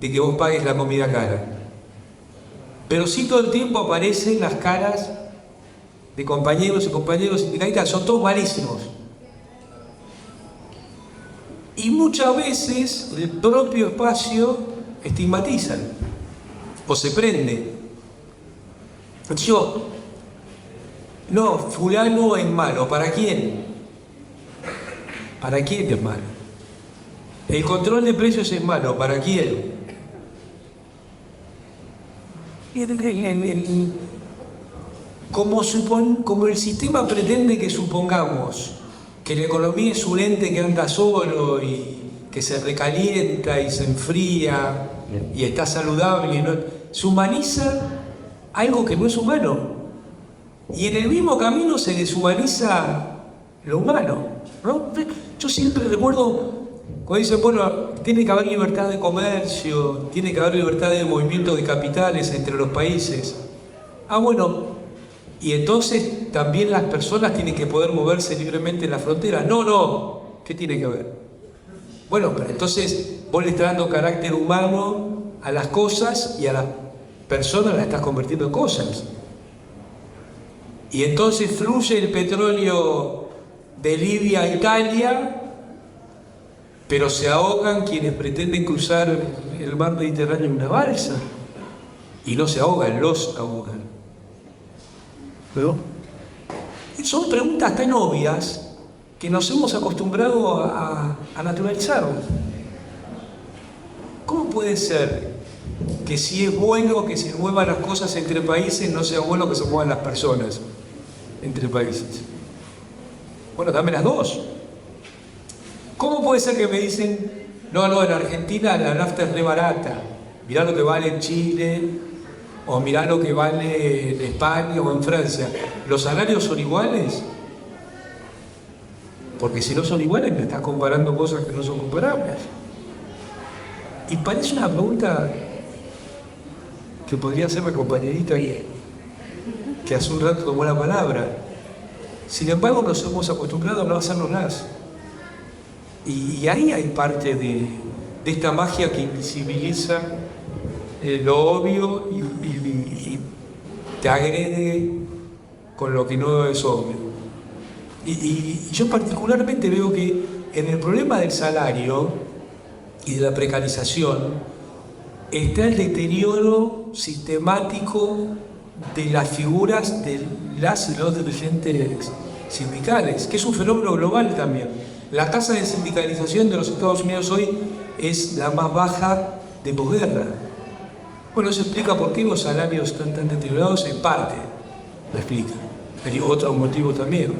de que vos pagues la comida cara. Pero sí todo el tiempo aparecen las caras de compañeros y compañeros sindicalistas, son todos malísimos. Y muchas veces el propio espacio estigmatizan o se prende. Yo, no, fulano es malo, ¿para quién? ¿Para quién es malo? El control de precios es malo, ¿para quién? Como el sistema pretende que supongamos que la economía es un ente que anda solo y que se recalienta y se enfría y está saludable, y no, se humaniza algo que no es humano. Y en el mismo camino se deshumaniza lo humano, ¿no? Yo siempre recuerdo cuando dicen, bueno, tiene que haber libertad de comercio, tiene que haber libertad de movimiento de capitales entre los países. Ah, bueno, y entonces también las personas tienen que poder moverse libremente en la frontera. No, ¿qué tiene que ver? Bueno, pero entonces vos le estás dando carácter humano a las cosas y a las personas las estás convirtiendo en cosas. Y entonces fluye el petróleo de Libia a Italia, pero se ahogan quienes pretenden cruzar el mar Mediterráneo en una balsa. Y no se ahogan, los ahogan. ¿No? Son preguntas tan obvias que nos hemos acostumbrado a naturalizar. ¿Cómo puede ser que si es bueno que se muevan las cosas entre países, no sea bueno que se muevan las personas entre países? Bueno, dame las dos. ¿Cómo puede ser que me dicen, no, en Argentina la nafta es re barata, mirá lo que vale en Chile, o mirá lo que vale en España o en Francia? ¿Los salarios son iguales? Porque si no son iguales me estás comparando cosas que no son comparables. Y parece una pregunta que podría hacer la compañerita que hace un rato tomó la palabra. Sin embargo, nos hemos acostumbrado a no hacernos nada. Y ahí hay parte de esta magia que invisibiliza lo obvio y te agrede con lo que no es obvio. Y yo particularmente veo que en el problema del salario y de la precarización está el deterioro sistemático de las figuras de las y los dirigentes sindicales, que es un fenómeno global también. La tasa de sindicalización de los Estados Unidos hoy es la más baja de posguerra. Bueno, eso explica por qué los salarios están tan deteriorados, en parte lo explica. Hay otros motivos también.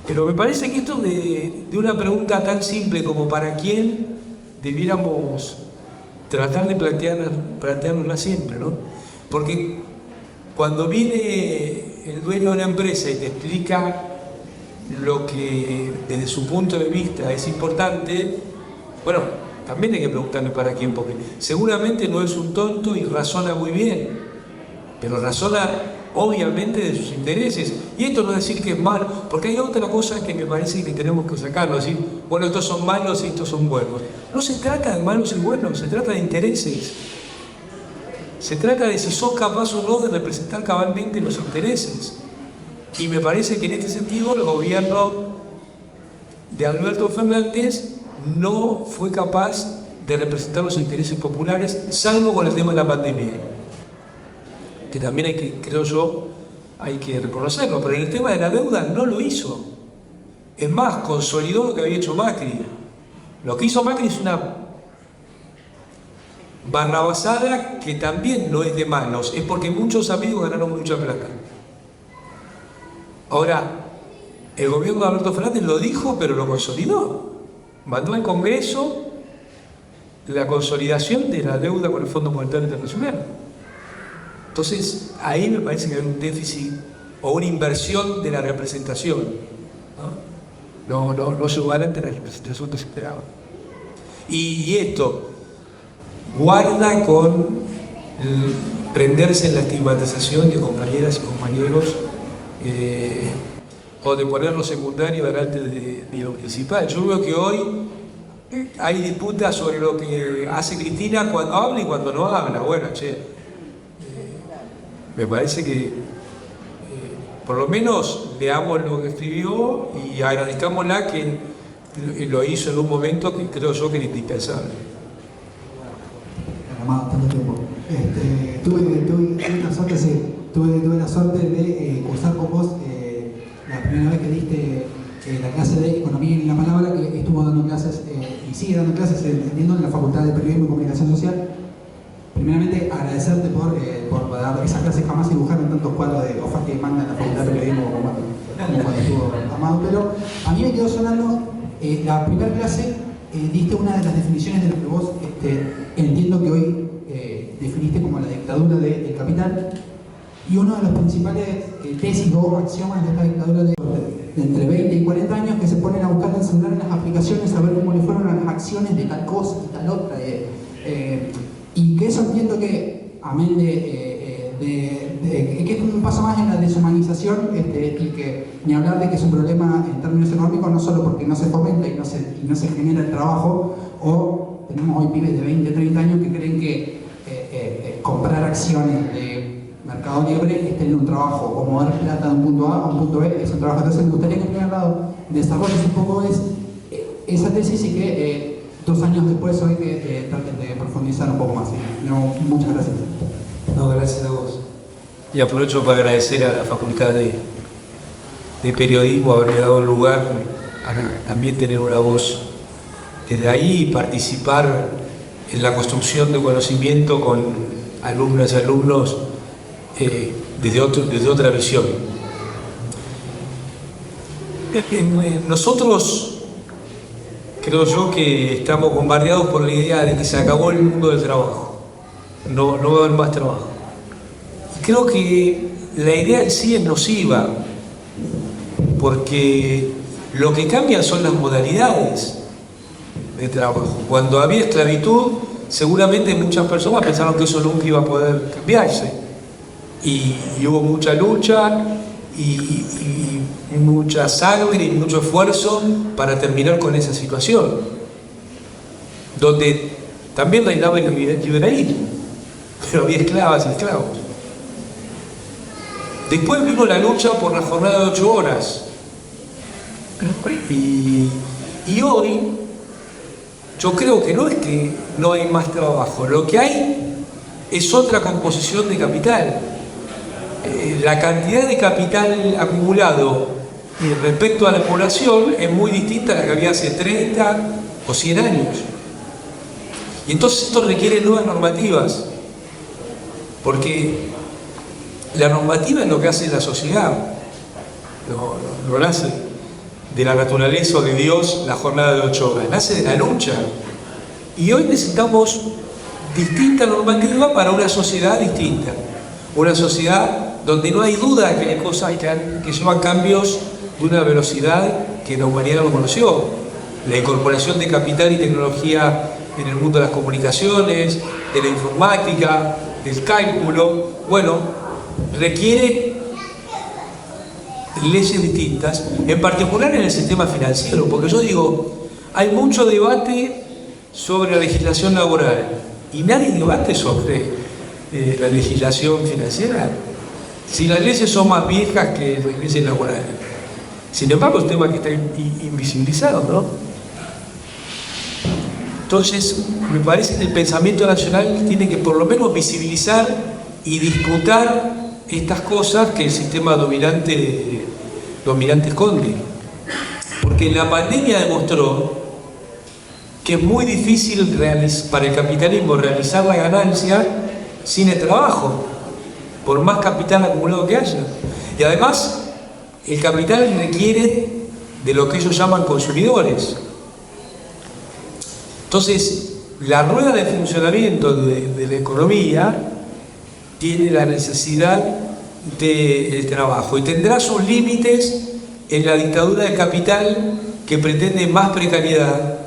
Pero me parece que esto de una pregunta tan simple como ¿para quién? Debiéramos tratar de planteárnosla siempre, ¿no? Porque cuando viene el dueño de una empresa y te explica lo que desde su punto de vista es importante, bueno, también hay que preguntarle para quién, porque seguramente no es un tonto y razona muy bien, pero razona obviamente de sus intereses. Y esto no es decir que es malo, porque hay otra cosa que me parece que tenemos que sacarlo, decir, bueno, estos son malos y estos son buenos. No se trata de malos y buenos, se trata de intereses. Se trata de si sos capaz o no de representar cabalmente los intereses. Y me parece que en este sentido el gobierno de Alberto Fernández no fue capaz de representar los intereses populares, salvo con el tema de la pandemia, que también hay que, creo yo, hay que reconocerlo, pero en el tema de la deuda no lo hizo. Es más, consolidó lo que había hecho Macri. Lo que hizo Macri es una barrabasada que también no es de manos, es porque muchos amigos ganaron mucha plata. Ahora, el gobierno de Alberto Fernández lo dijo, pero lo consolidó. Mandó al Congreso la consolidación de la deuda con el Fondo Monetario Internacional. Entonces, ahí me parece que hay un déficit o una inversión de la representación. No llevar ante la representación que se esperaba. Y esto guarda con prenderse en la estigmatización de compañeras y compañeros o de poner lo secundario delante de lo principal. Yo veo que hoy hay disputas sobre lo que hace Cristina cuando habla y cuando no habla. Bueno, me parece que por lo menos leamos lo que escribió y agradezcámosla que lo hizo en un momento que creo yo que era indispensable. Tanto tiempo. Tuve la suerte de cursar con vos la primera vez que diste la clase de Economía y la Palabra, que estuvo dando clases y sigue dando clases, entiendo, en la Facultad de Periodismo y Comunicación Social. Primeramente, agradecerte por dar esas clases. Jamás dibujaron tantos cuadros de hojas que manda en la Facultad de Periodismo como cuando estuvo Amado, pero a mí me quedó sonando la primera clase. Diste una de las definiciones de lo que vos entiendo que hoy definiste como la dictadura del capital, y uno de los principales tesis o axiomas de esta dictadura de entre 20 y 40 años, que se ponen a buscar en el celular en las aplicaciones a ver cómo le fueron a las acciones de tal cosa y tal otra, y que eso entiendo que, amén que es un paso más en la deshumanización, y que ni hablar de que es un problema en términos económicos, no solo porque no se fomenta y no se genera el trabajo, o tenemos hoy pibes de 20, 30 años que creen que comprar acciones de Mercado Libre es tener un trabajo, o mover plata de un punto A a un punto B es un trabajo. Entonces me gustaría que en primer lado desarrolles un poco esa tesis, y que 2 años después hoy que traten de profundizar un poco más. No, muchas gracias. No, gracias a vos. Y aprovecho para agradecer a la Facultad de Periodismo haberme dado el lugar a también tener una voz desde ahí y participar en la construcción de conocimiento con alumnas y alumnos desde otra visión. Nosotros creo yo que estamos bombardeados por la idea de que se acabó el mundo del trabajo. No va a haber más trabajo. Creo que la idea en sí es nociva, porque lo que cambia son las modalidades de trabajo. Cuando había esclavitud, seguramente muchas personas pensaron que eso nunca iba a poder cambiarse. Y hubo mucha lucha y mucha sangre y mucho esfuerzo para terminar con esa situación, donde también reinaba el liberalismo, pero había esclavas y esclavos. Después vino la lucha por la jornada de 8 horas. Y hoy, yo creo que no es que no hay más trabajo, lo que hay es otra composición de capital. La cantidad de capital acumulado respecto a la población es muy distinta a la que había hace 30 o 100 años. Y entonces esto requiere nuevas normativas, porque la normativa es lo que hace la sociedad, no nace de la naturaleza o de Dios la jornada de 8 horas, nace de la lucha. Y hoy necesitamos distinta normativa para una sociedad distinta, una sociedad donde no hay duda de que hay cosas que llevan cambios de una velocidad que la humanidad no conoció. La incorporación de capital y tecnología en el mundo de las comunicaciones, de la informática, del cálculo, bueno, requiere leyes distintas, en particular en el sistema financiero, porque yo digo, hay mucho debate sobre la legislación laboral y nadie debate sobre la legislación financiera. Si las leyes son más viejas que las leyes laborales. Sin embargo, es un tema que está invisibilizado, ¿no? Entonces, me parece que el pensamiento nacional tiene que por lo menos visibilizar y disputar estas cosas que el sistema dominante esconde. Porque la pandemia demostró que es muy difícil para el capitalismo realizar la ganancia sin el trabajo, por más capital acumulado que haya. Y además, el capital requiere de lo que ellos llaman consumidores. Entonces, la rueda de funcionamiento de la economía tiene la necesidad del trabajo y tendrá sus límites en la dictadura del capital, que pretende más precariedad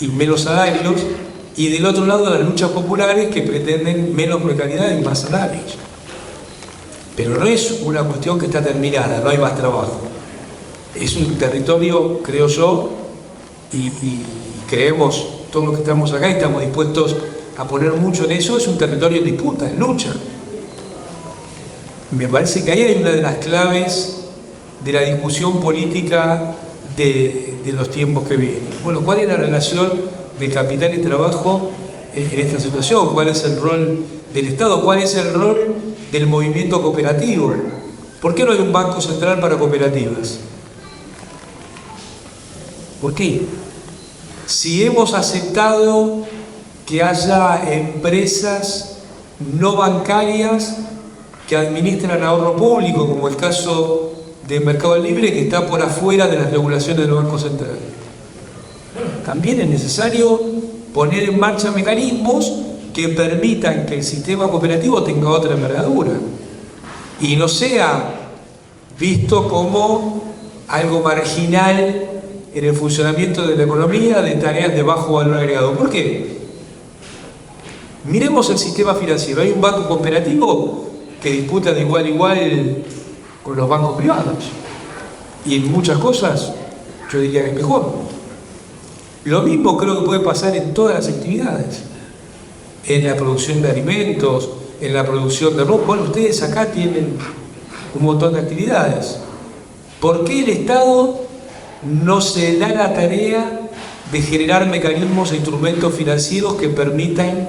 y menos salarios, y del otro lado las luchas populares, que pretenden menos precariedad y más salarios. Pero no es una cuestión que está terminada, no hay más trabajo. Es un territorio, creo yo, y creemos todos los que estamos acá y estamos dispuestos a poner mucho en eso, es un territorio en disputa, en lucha. Me parece que ahí hay una de las claves de la discusión política de los tiempos que vienen. Bueno, ¿cuál es la relación de capital y trabajo en esta situación? ¿Cuál es el rol del Estado? ¿Cuál es el rol del movimiento cooperativo? ¿Por qué no hay un banco central para cooperativas? ¿Por qué? Si hemos aceptado que haya empresas no bancarias que administran ahorro público, como el caso de Mercado Libre, que está por afuera de las regulaciones del Banco Central. También es necesario poner en marcha mecanismos que permitan que el sistema cooperativo tenga otra envergadura y no sea visto como algo marginal en el funcionamiento de la economía, de tareas de bajo valor agregado. ¿Por qué? Miremos el sistema financiero. Hay un banco cooperativo que disputa de igual a igual con los bancos privados, y en muchas cosas yo diría que es mejor. Lo mismo creo que puede pasar en todas las actividades, en la producción de alimentos, en la producción de ropa. Bueno, ustedes acá tienen un montón de actividades. ¿Por qué el Estado no se da la tarea de generar mecanismos e instrumentos financieros que permitan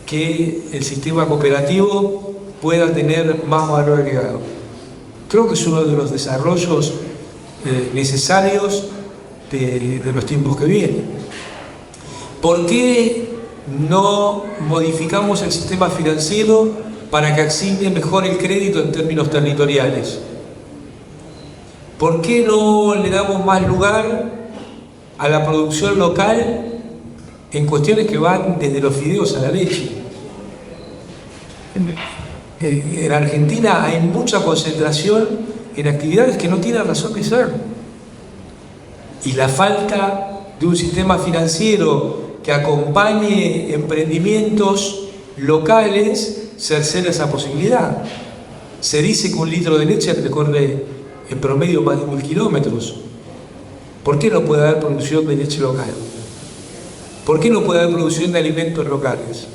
que el sistema cooperativo pueda tener más valor agregado? Creo que es uno de los desarrollos necesarios de los tiempos que vienen. ¿Por qué no modificamos el sistema financiero para que asigne mejor el crédito en términos territoriales? ¿Por qué no le damos más lugar a la producción local en cuestiones que van desde los fideos a la leche? En Argentina hay mucha concentración en actividades que no tienen razón de ser. Y la falta de un sistema financiero que acompañe emprendimientos locales cercena esa posibilidad. Se dice que un litro de leche recorre en promedio más de 1000 kilómetros. ¿Por qué no puede haber producción de leche local? ¿Por qué no puede haber producción de alimentos locales?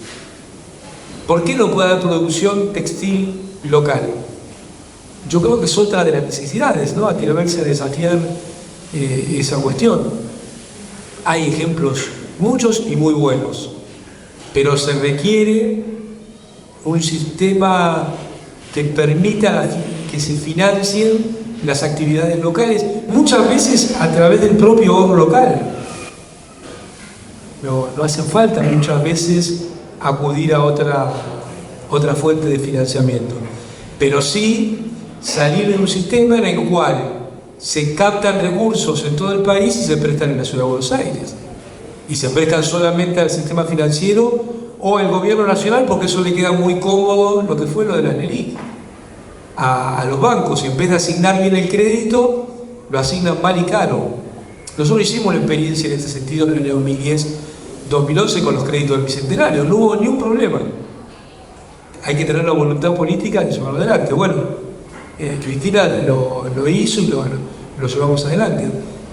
¿Por qué no puede haber producción textil local? Yo creo que es otra de las necesidades, ¿no? Atreverse a desafiar esa cuestión. Hay ejemplos muchos y muy buenos, pero se requiere un sistema que permita que se financien las actividades locales, muchas veces a través del propio ahorro local. No hace falta muchas veces acudir a otra fuente de financiamiento, pero sí salir de un sistema en el cual se captan recursos en todo el país y se prestan en la Ciudad de Buenos Aires, y se prestan solamente al sistema financiero o al gobierno nacional, porque eso le queda muy cómodo, lo que fue lo de la NELIC, a los bancos, y en vez de asignar bien el crédito, lo asignan mal y caro. Nosotros hicimos la experiencia en este sentido en el año 2010-2011 con los créditos del Bicentenario, no hubo ni un problema. Hay que tener la voluntad política de llevarlo adelante. Bueno, Cristina lo hizo y lo llevamos adelante.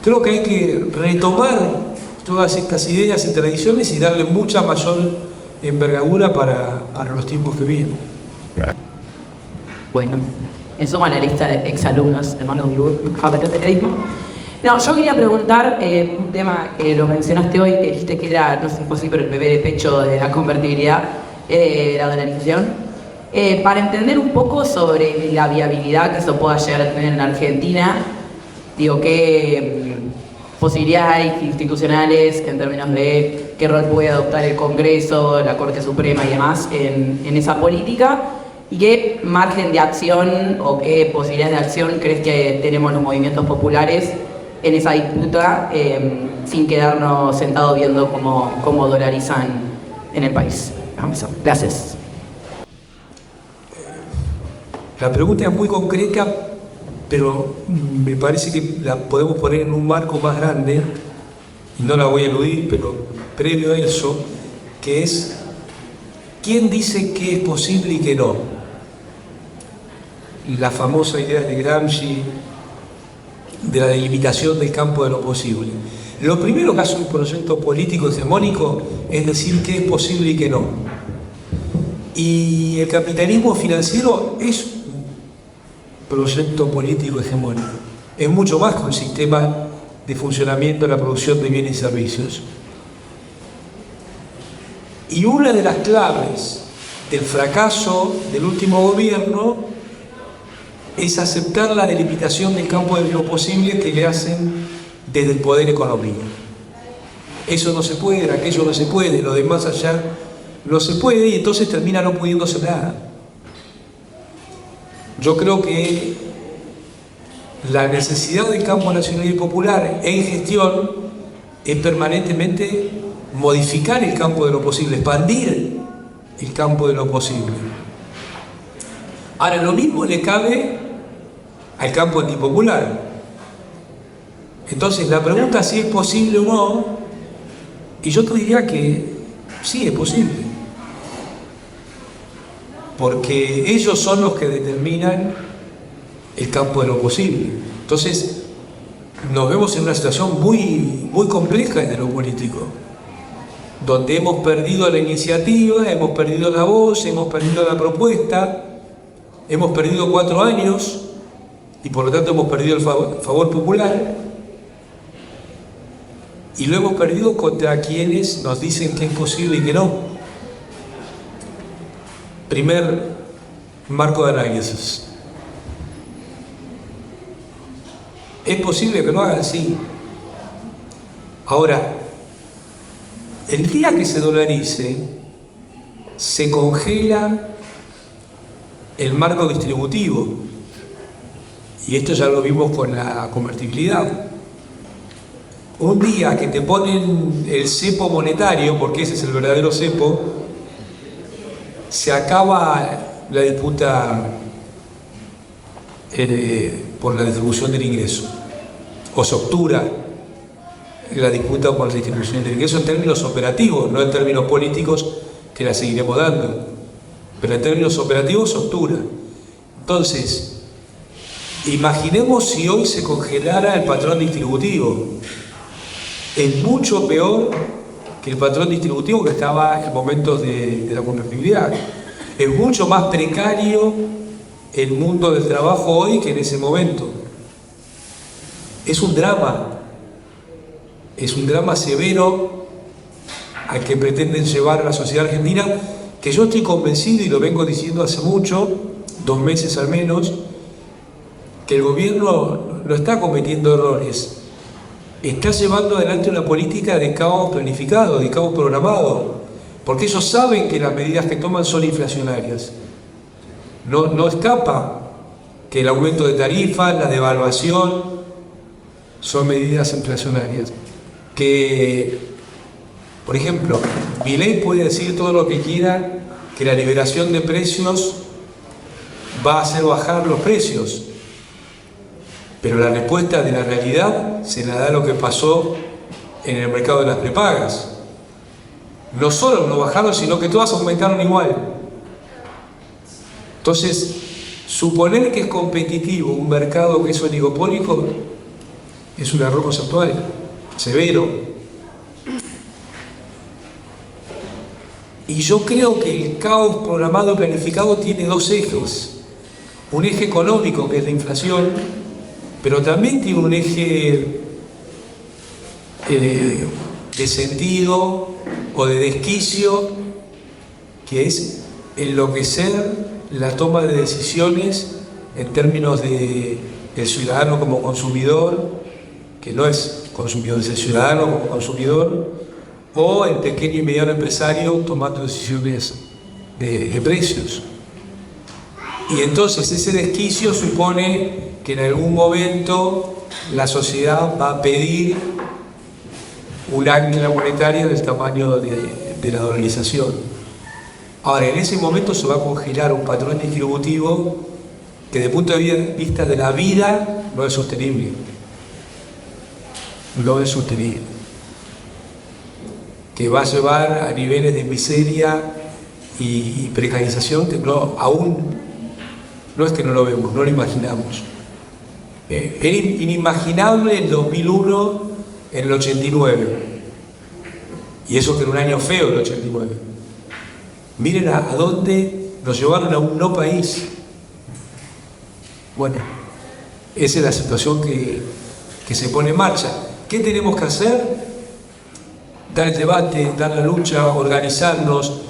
Creo que hay que retomar todas estas ideas y tradiciones y darle mucha mayor envergadura para los tiempos que vienen. Bueno, en suma la lista de exalumnos de Mano Facultad de Periodismo. No, yo quería preguntar un tema que lo mencionaste hoy, que dijiste que era, no sé si por el bebé de pecho de la convertibilidad, la dolarización. Para entender un poco sobre la viabilidad que eso pueda llegar a tener en Argentina, digo, qué posibilidades hay institucionales en términos de qué rol puede adoptar el Congreso, la Corte Suprema y demás en esa política. ¿Y qué margen de acción o qué posibilidades de acción crees que tenemos los movimientos populares en esa disputa sin quedarnos sentados viendo cómo dolarizan en el país? Gracias. La pregunta es muy concreta, pero me parece que la podemos poner en un marco más grande, y no la voy a eludir, pero previo a eso, que es ¿quién dice que es posible y que no? La famosa idea de Gramsci de la delimitación del campo de lo posible. Lo primero que hace un proyecto político hegemónico es decir qué es posible y qué no. Y el capitalismo financiero es un proyecto político hegemónico. Es mucho más que un sistema de funcionamiento de la producción de bienes y servicios. Y una de las claves del fracaso del último gobierno es aceptar la delimitación del campo de lo posible que le hacen desde el poder económico. Eso no se puede, aquello no se puede, lo de más allá no se puede, y entonces termina no pudiéndose nada. Yo creo que la necesidad del campo nacional y popular en gestión es permanentemente modificar el campo de lo posible, expandir el campo de lo posible. Ahora, lo mismo le cabe al campo antipopular. Entonces, la pregunta si es posible o no, y yo te diría que sí es posible, porque ellos son los que determinan el campo de lo posible. Entonces, nos vemos en una situación muy compleja en lo político, donde hemos perdido la iniciativa, hemos perdido la voz, hemos perdido la propuesta, hemos perdido 4 años y por lo tanto hemos perdido el favor popular, y lo hemos perdido contra quienes nos dicen que es posible y que no. Primer marco de análisis. ¿Es posible que lo hagan? Sí. Ahora, el día que se dolarice, se congela el marco distributivo. Y esto ya lo vimos con la convertibilidad. Un día que te ponen el cepo monetario, porque ese es el verdadero cepo, se acaba la disputa por la distribución del ingreso, o se obtura la disputa por la distribución del ingreso en términos operativos, no en términos políticos, que la seguiremos dando, pero en términos operativos se obtura. Entonces, imaginemos si hoy se congelara el patrón distributivo. Es mucho peor que el patrón distributivo que estaba en momentos de la convertibilidad. Es mucho más precario el mundo del trabajo hoy que en ese momento. Es un drama severo al que pretenden llevar a la sociedad argentina, que yo estoy convencido, y lo vengo diciendo hace mucho, 2 meses al menos, que el gobierno no está cometiendo errores, está llevando adelante una política de caos planificado, de caos programado, porque ellos saben que las medidas que toman son inflacionarias. No escapa que el aumento de tarifas, la devaluación, son medidas inflacionarias. Que, por ejemplo, Milei puede decir todo lo que quiera, que la liberación de precios va a hacer bajar los precios, pero la respuesta de la realidad se la da lo que pasó en el mercado de las prepagas. No solo no bajaron, sino que todas aumentaron igual. Entonces, suponer que es competitivo un mercado que es oligopólico es un error conceptual severo. Y yo creo que el caos programado y planificado tiene 2 ejes. Un eje económico, que es la inflación, pero también tiene un eje de sentido o de desquicio, que es enloquecer la toma de decisiones en términos de el ciudadano como consumidor, que no es consumidor, es el ciudadano como consumidor, o el pequeño y mediano empresario tomando decisiones de precios. Y entonces ese desquicio supone que en algún momento la sociedad va a pedir un águila monetaria del tamaño de la dolarización. Ahora, en ese momento se va a congelar un patrón distributivo que desde el punto de vista de la vida no es sostenible. No es sostenible. Que va a llevar a niveles de miseria y precarización que no es que no lo vemos, no lo imaginamos. Era inimaginable el 2001 en el 89. Y eso que era un año feo el 89. Miren a dónde nos llevaron a un no país. Bueno, esa es la situación que se pone en marcha. ¿Qué tenemos que hacer? Dar el debate, dar la lucha, organizarnos,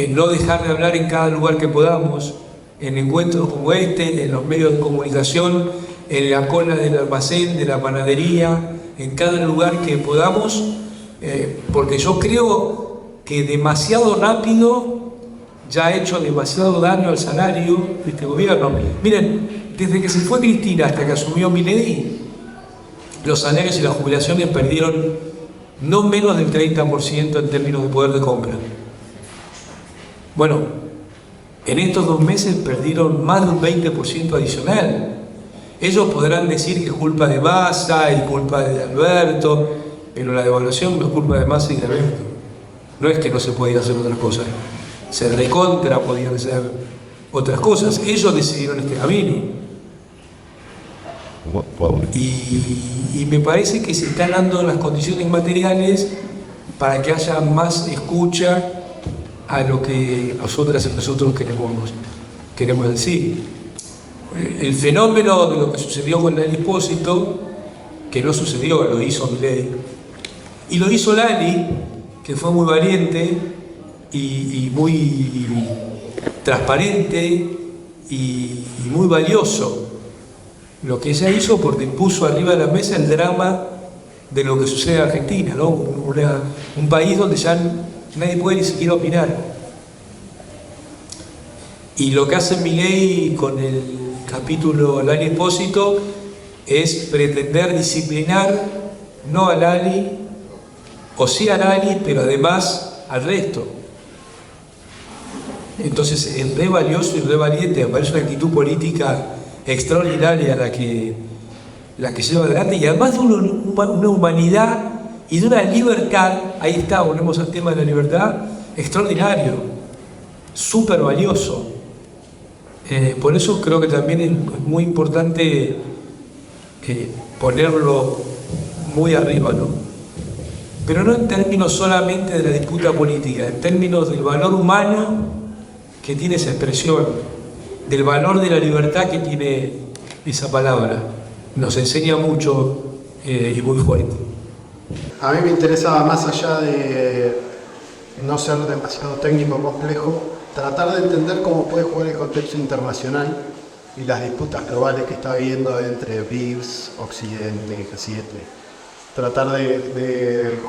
no dejar de hablar en cada lugar que podamos, en encuentros como este, en los medios de comunicación, en la cola del almacén, de la panadería, en cada lugar que podamos, porque yo creo que demasiado rápido ya ha hecho demasiado daño al salario de este gobierno. Miren, desde que se fue Cristina hasta que asumió Milei, los salarios y las jubilaciones perdieron no menos del 30% en términos de poder de compra. Bueno, en estos 2 meses perdieron más de un 20% adicional. Ellos podrán decir que es culpa de Massa y culpa de Alberto, pero la devaluación no es culpa de Massa y de Alberto. No es que no se podía hacer otras cosas. Se recontra podían hacer otras cosas. Ellos decidieron este camino. Y me parece que se están dando las condiciones materiales para que haya más escucha a lo que nosotros queremos decir. El fenómeno de lo que sucedió con Lali Espósito, que no sucedió, lo hizo Milei, y lo hizo Lali, que fue muy valiente y muy transparente y muy valioso. Lo que ella hizo porque puso arriba de la mesa el drama de lo que sucede en Argentina, ¿no? Un país donde ya nadie puede ni siquiera opinar. Y lo que hace Milei con el capítulo Lali Espósito es pretender disciplinar no a Lali, o sí a Lali, pero además al resto. Entonces es re valioso y re valiente, me parece una actitud política extraordinaria la que lleva adelante, y además de una humanidad y de una libertad, ahí está, volvemos al tema de la libertad, extraordinario, súper valioso. Por eso creo que también es muy importante ponerlo muy arriba, ¿no? Pero no en términos solamente de la disputa política, en términos del valor humano que tiene esa expresión, del valor de la libertad que tiene esa palabra. Nos enseña mucho y muy fuerte. A mí me interesaba, más allá de no ser demasiado técnico o complejo, tratar de entender cómo puede jugar el contexto internacional y las disputas globales que está habiendo entre BRICS, Occidente, G7. Tratar de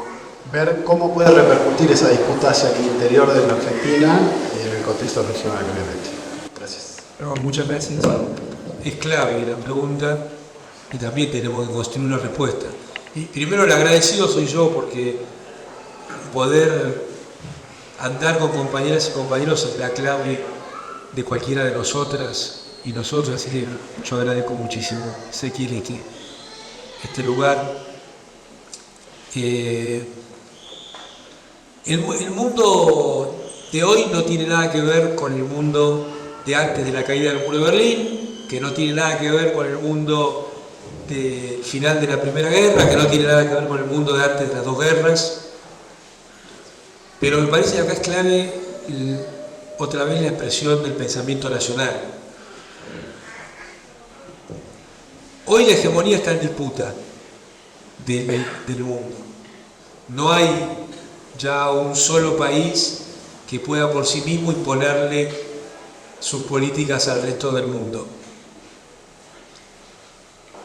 ver cómo puede repercutir esa disputa hacia el interior de la Argentina y en el contexto regional, obviamente. Gracias. Muchas gracias. Es clave la pregunta y también tenemos que construir una respuesta. Y primero el agradecido soy yo porque poder andar con compañeras y compañeros es la clave de cualquiera de nosotras y nosotros, así que yo agradezco muchísimo. Sé que este lugar. El mundo de hoy no tiene nada que ver con el mundo de antes de la caída del muro de Berlín, que no tiene nada que ver con el mundo del final de la Primera Guerra, que no tiene nada que ver con el mundo de antes de las 2 guerras. Pero me parece que acá es clave otra vez la expresión del pensamiento nacional. Hoy la hegemonía está en disputa del mundo. No hay ya un solo país que pueda por sí mismo imponerle sus políticas al resto del mundo.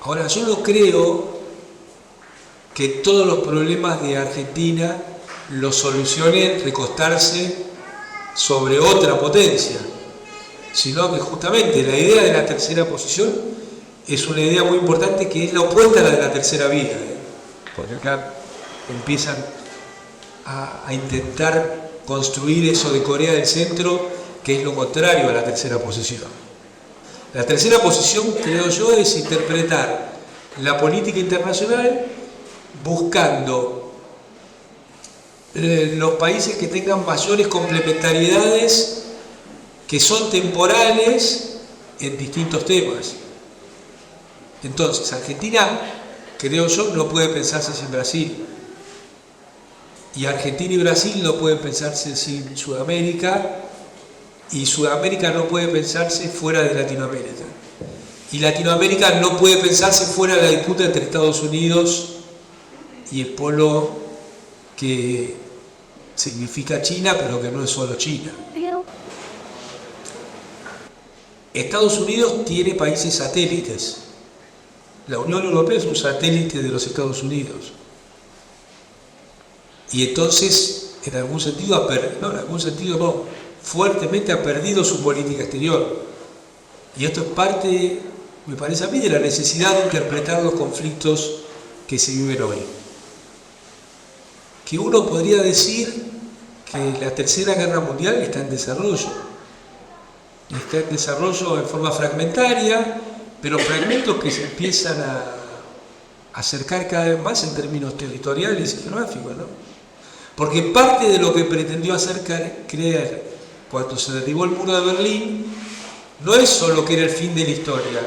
Ahora, yo no creo que todos los problemas de Argentina los solucione recostarse sobre otra potencia. sino que justamente la idea de la tercera posición es una idea muy importante que es la opuesta a la de la tercera vía, porque acá empiezan a intentar construir eso de Corea del Centro, que es lo contrario a la tercera posición. La tercera posición, creo yo, es interpretar la política internacional buscando los países que tengan mayores complementariedades que son temporales en distintos temas. Entonces, Argentina, creo yo, no puede pensarse sin Brasil. Y Argentina y Brasil no pueden pensarse sin Sudamérica. Y Sudamérica no puede pensarse fuera de Latinoamérica. Y Latinoamérica no puede pensarse fuera de la disputa entre Estados Unidos y el polo que significa China, pero que no es solo China. Estados Unidos tiene países satélites. La Unión Europea es un satélite de los Estados Unidos. Y entonces, en algún sentido, fuertemente ha perdido su política exterior. Y esto es parte, me parece a mí, de la necesidad de interpretar los conflictos que se viven hoy. Que uno podría decir que la Tercera Guerra Mundial está en desarrollo. Está en desarrollo en forma fragmentaria, pero fragmentos que se empiezan a acercar cada vez más en términos territoriales y geográficos, ¿no? Porque parte de lo que pretendió hacer creer cuando se derribó el muro de Berlín no es solo que era el fin de la historia,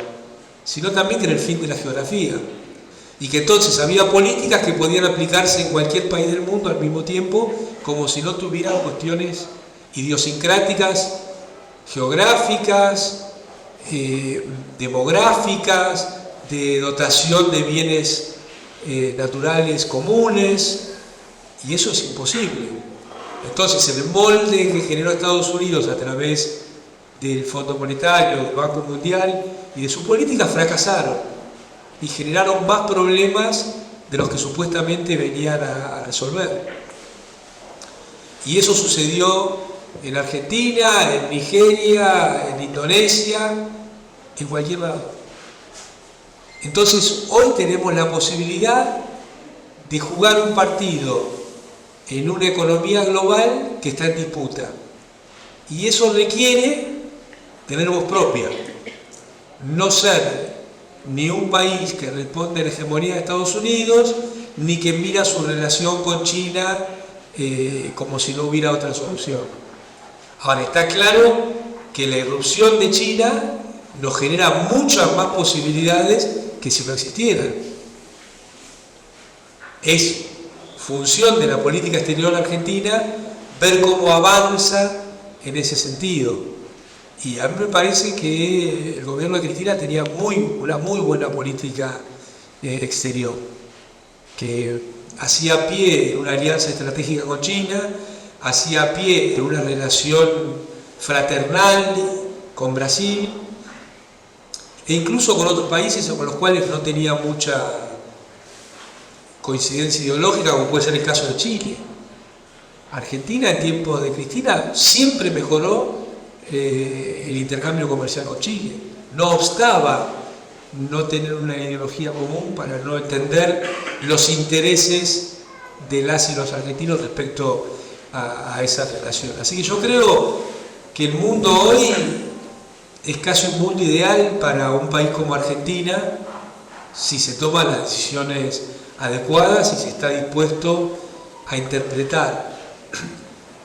sino también que era el fin de la geografía. Y que entonces había políticas que podían aplicarse en cualquier país del mundo al mismo tiempo, como si no tuvieran cuestiones idiosincráticas, geográficas, demográficas, de dotación de bienes naturales comunes, y eso es imposible. Entonces el molde que generó Estados Unidos a través del Fondo Monetario, del Banco Mundial y de su política fracasaron y generaron más problemas de los que supuestamente venían a resolver. Y eso sucedió en Argentina, en Nigeria, en Indonesia, en cualquier lado. Entonces hoy tenemos la posibilidad de jugar un partido en una economía global que está en disputa. Y eso requiere tener voz propia. No ser ni un país que responde a la hegemonía de Estados Unidos, ni que mira su relación con China como si no hubiera otra solución. Ahora, está claro que la irrupción de China nos genera muchas más posibilidades que si no existieran. Es función de la política exterior argentina ver cómo avanza en ese sentido. Y a mí me parece que el gobierno de Cristina tenía una muy buena política exterior, que hacía pie en una alianza estratégica con China, hacía pie en una relación fraternal con Brasil, e incluso con otros países con los cuales no tenía mucha coincidencia ideológica, como puede ser el caso de Chile. Argentina en tiempos de Cristina siempre mejoró el intercambio comercial con Chile. No obstaba no tener una ideología común para no entender los intereses de las y los argentinos respecto a esa relación. Así que yo creo que el mundo hoy es casi un mundo ideal para un país como Argentina si se toman las decisiones adecuadas y si está dispuesto a interpretar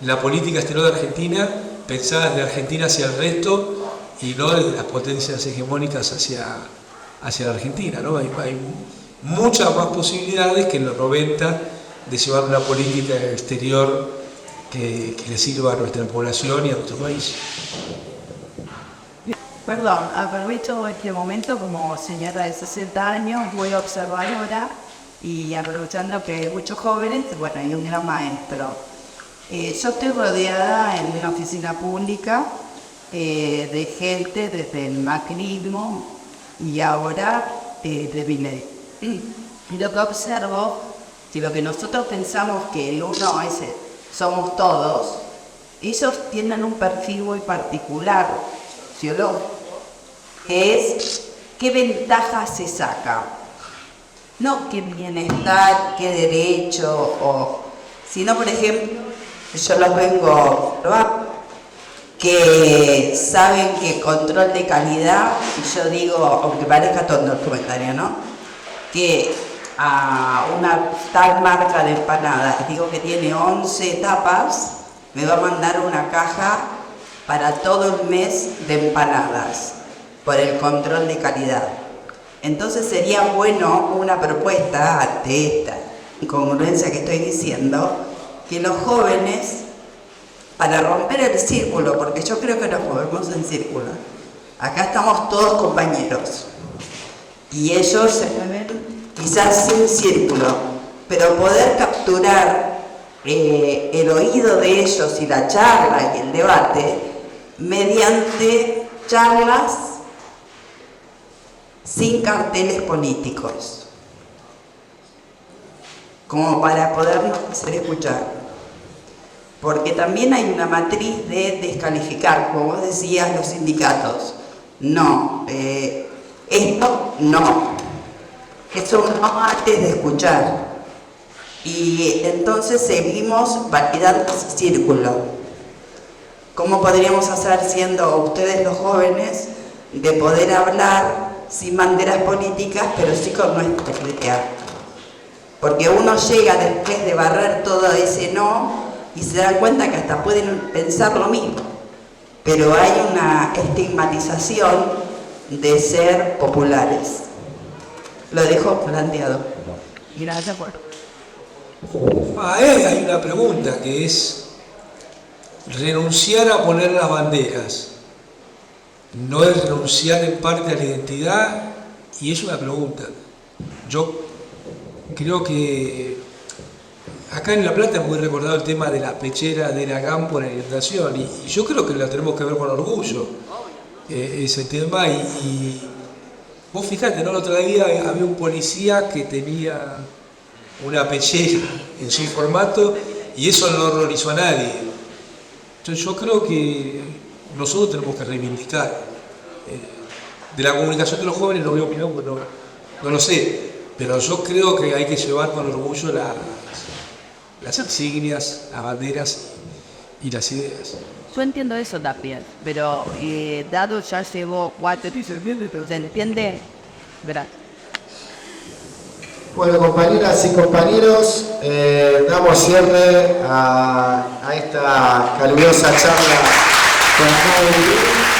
la política exterior de Argentina pensada desde Argentina hacia el resto y no desde las potencias hegemónicas hacia la Argentina, ¿no? Hay muchas más posibilidades que en los 90 de llevar una política exterior que le sirva a nuestra población y a nuestro país. Perdón, aprovecho este momento como señora de 60 años, muy observadora y aprovechando que hay muchos jóvenes, bueno, hay un gran maestro. Yo estoy rodeada en una oficina pública de gente desde el macrismo y ahora de Milei. Y lo que observo, si lo que nosotros pensamos que el uno es somos todos, ellos tienen un perfil muy particular. sociológico, que es qué ventajas se saca. No qué bienestar, qué derecho, sino, por ejemplo, yo los vengo probando, que saben que control de calidad, y yo digo, aunque parezca tonto el comentario, ¿no? Que a una tal marca de empanadas, digo que tiene 11 tapas, me va a mandar una caja para todo el mes de empanadas, por el control de calidad. Entonces sería bueno una propuesta ante esta incongruencia que estoy diciendo, que los jóvenes, para romper el círculo, porque yo creo que nos movemos en círculo, acá estamos todos compañeros, y ellos se mueven quizás sin círculo, pero poder capturar el oído de ellos y la charla y el debate mediante charlas sin carteles políticos, como para podernos hacer escuchar. Porque también hay una matriz de descalificar, como vos decías, los sindicatos. No, esto no. Eso no antes de escuchar. Y entonces seguimos validando ese círculo. ¿Cómo podríamos hacer, siendo ustedes los jóvenes, de poder hablar sin banderas políticas, pero sí con nuestra idea? Porque uno llega después de barrer todo ese no y se da cuenta que hasta pueden pensar lo mismo, pero hay una estigmatización de ser populares. Lo dejo planteado. Gracias por... Hay una pregunta que es renunciar a poner las banderas. No es renunciar en parte a la identidad, y es una pregunta. Yo creo que acá en La Plata es muy recordado el tema de la pechera de la Campo en la inundación, y yo creo que la tenemos que ver con orgullo, ese tema. Y vos fijate, ¿no? El otro día había un policía que tenía una pechera en su formato, y eso no horrorizó a nadie. Entonces yo creo que nosotros tenemos que reivindicar. De la comunicación de los jóvenes no veo opinión, no lo sé, pero yo creo que hay que llevar con orgullo las insignias, las banderas y las ideas. Yo entiendo eso también, pero dado ya llevo 4 episodios, ¿se entiende? Verás. Bueno, compañeras y compañeros, damos cierre a esta calurosa charla con Javi.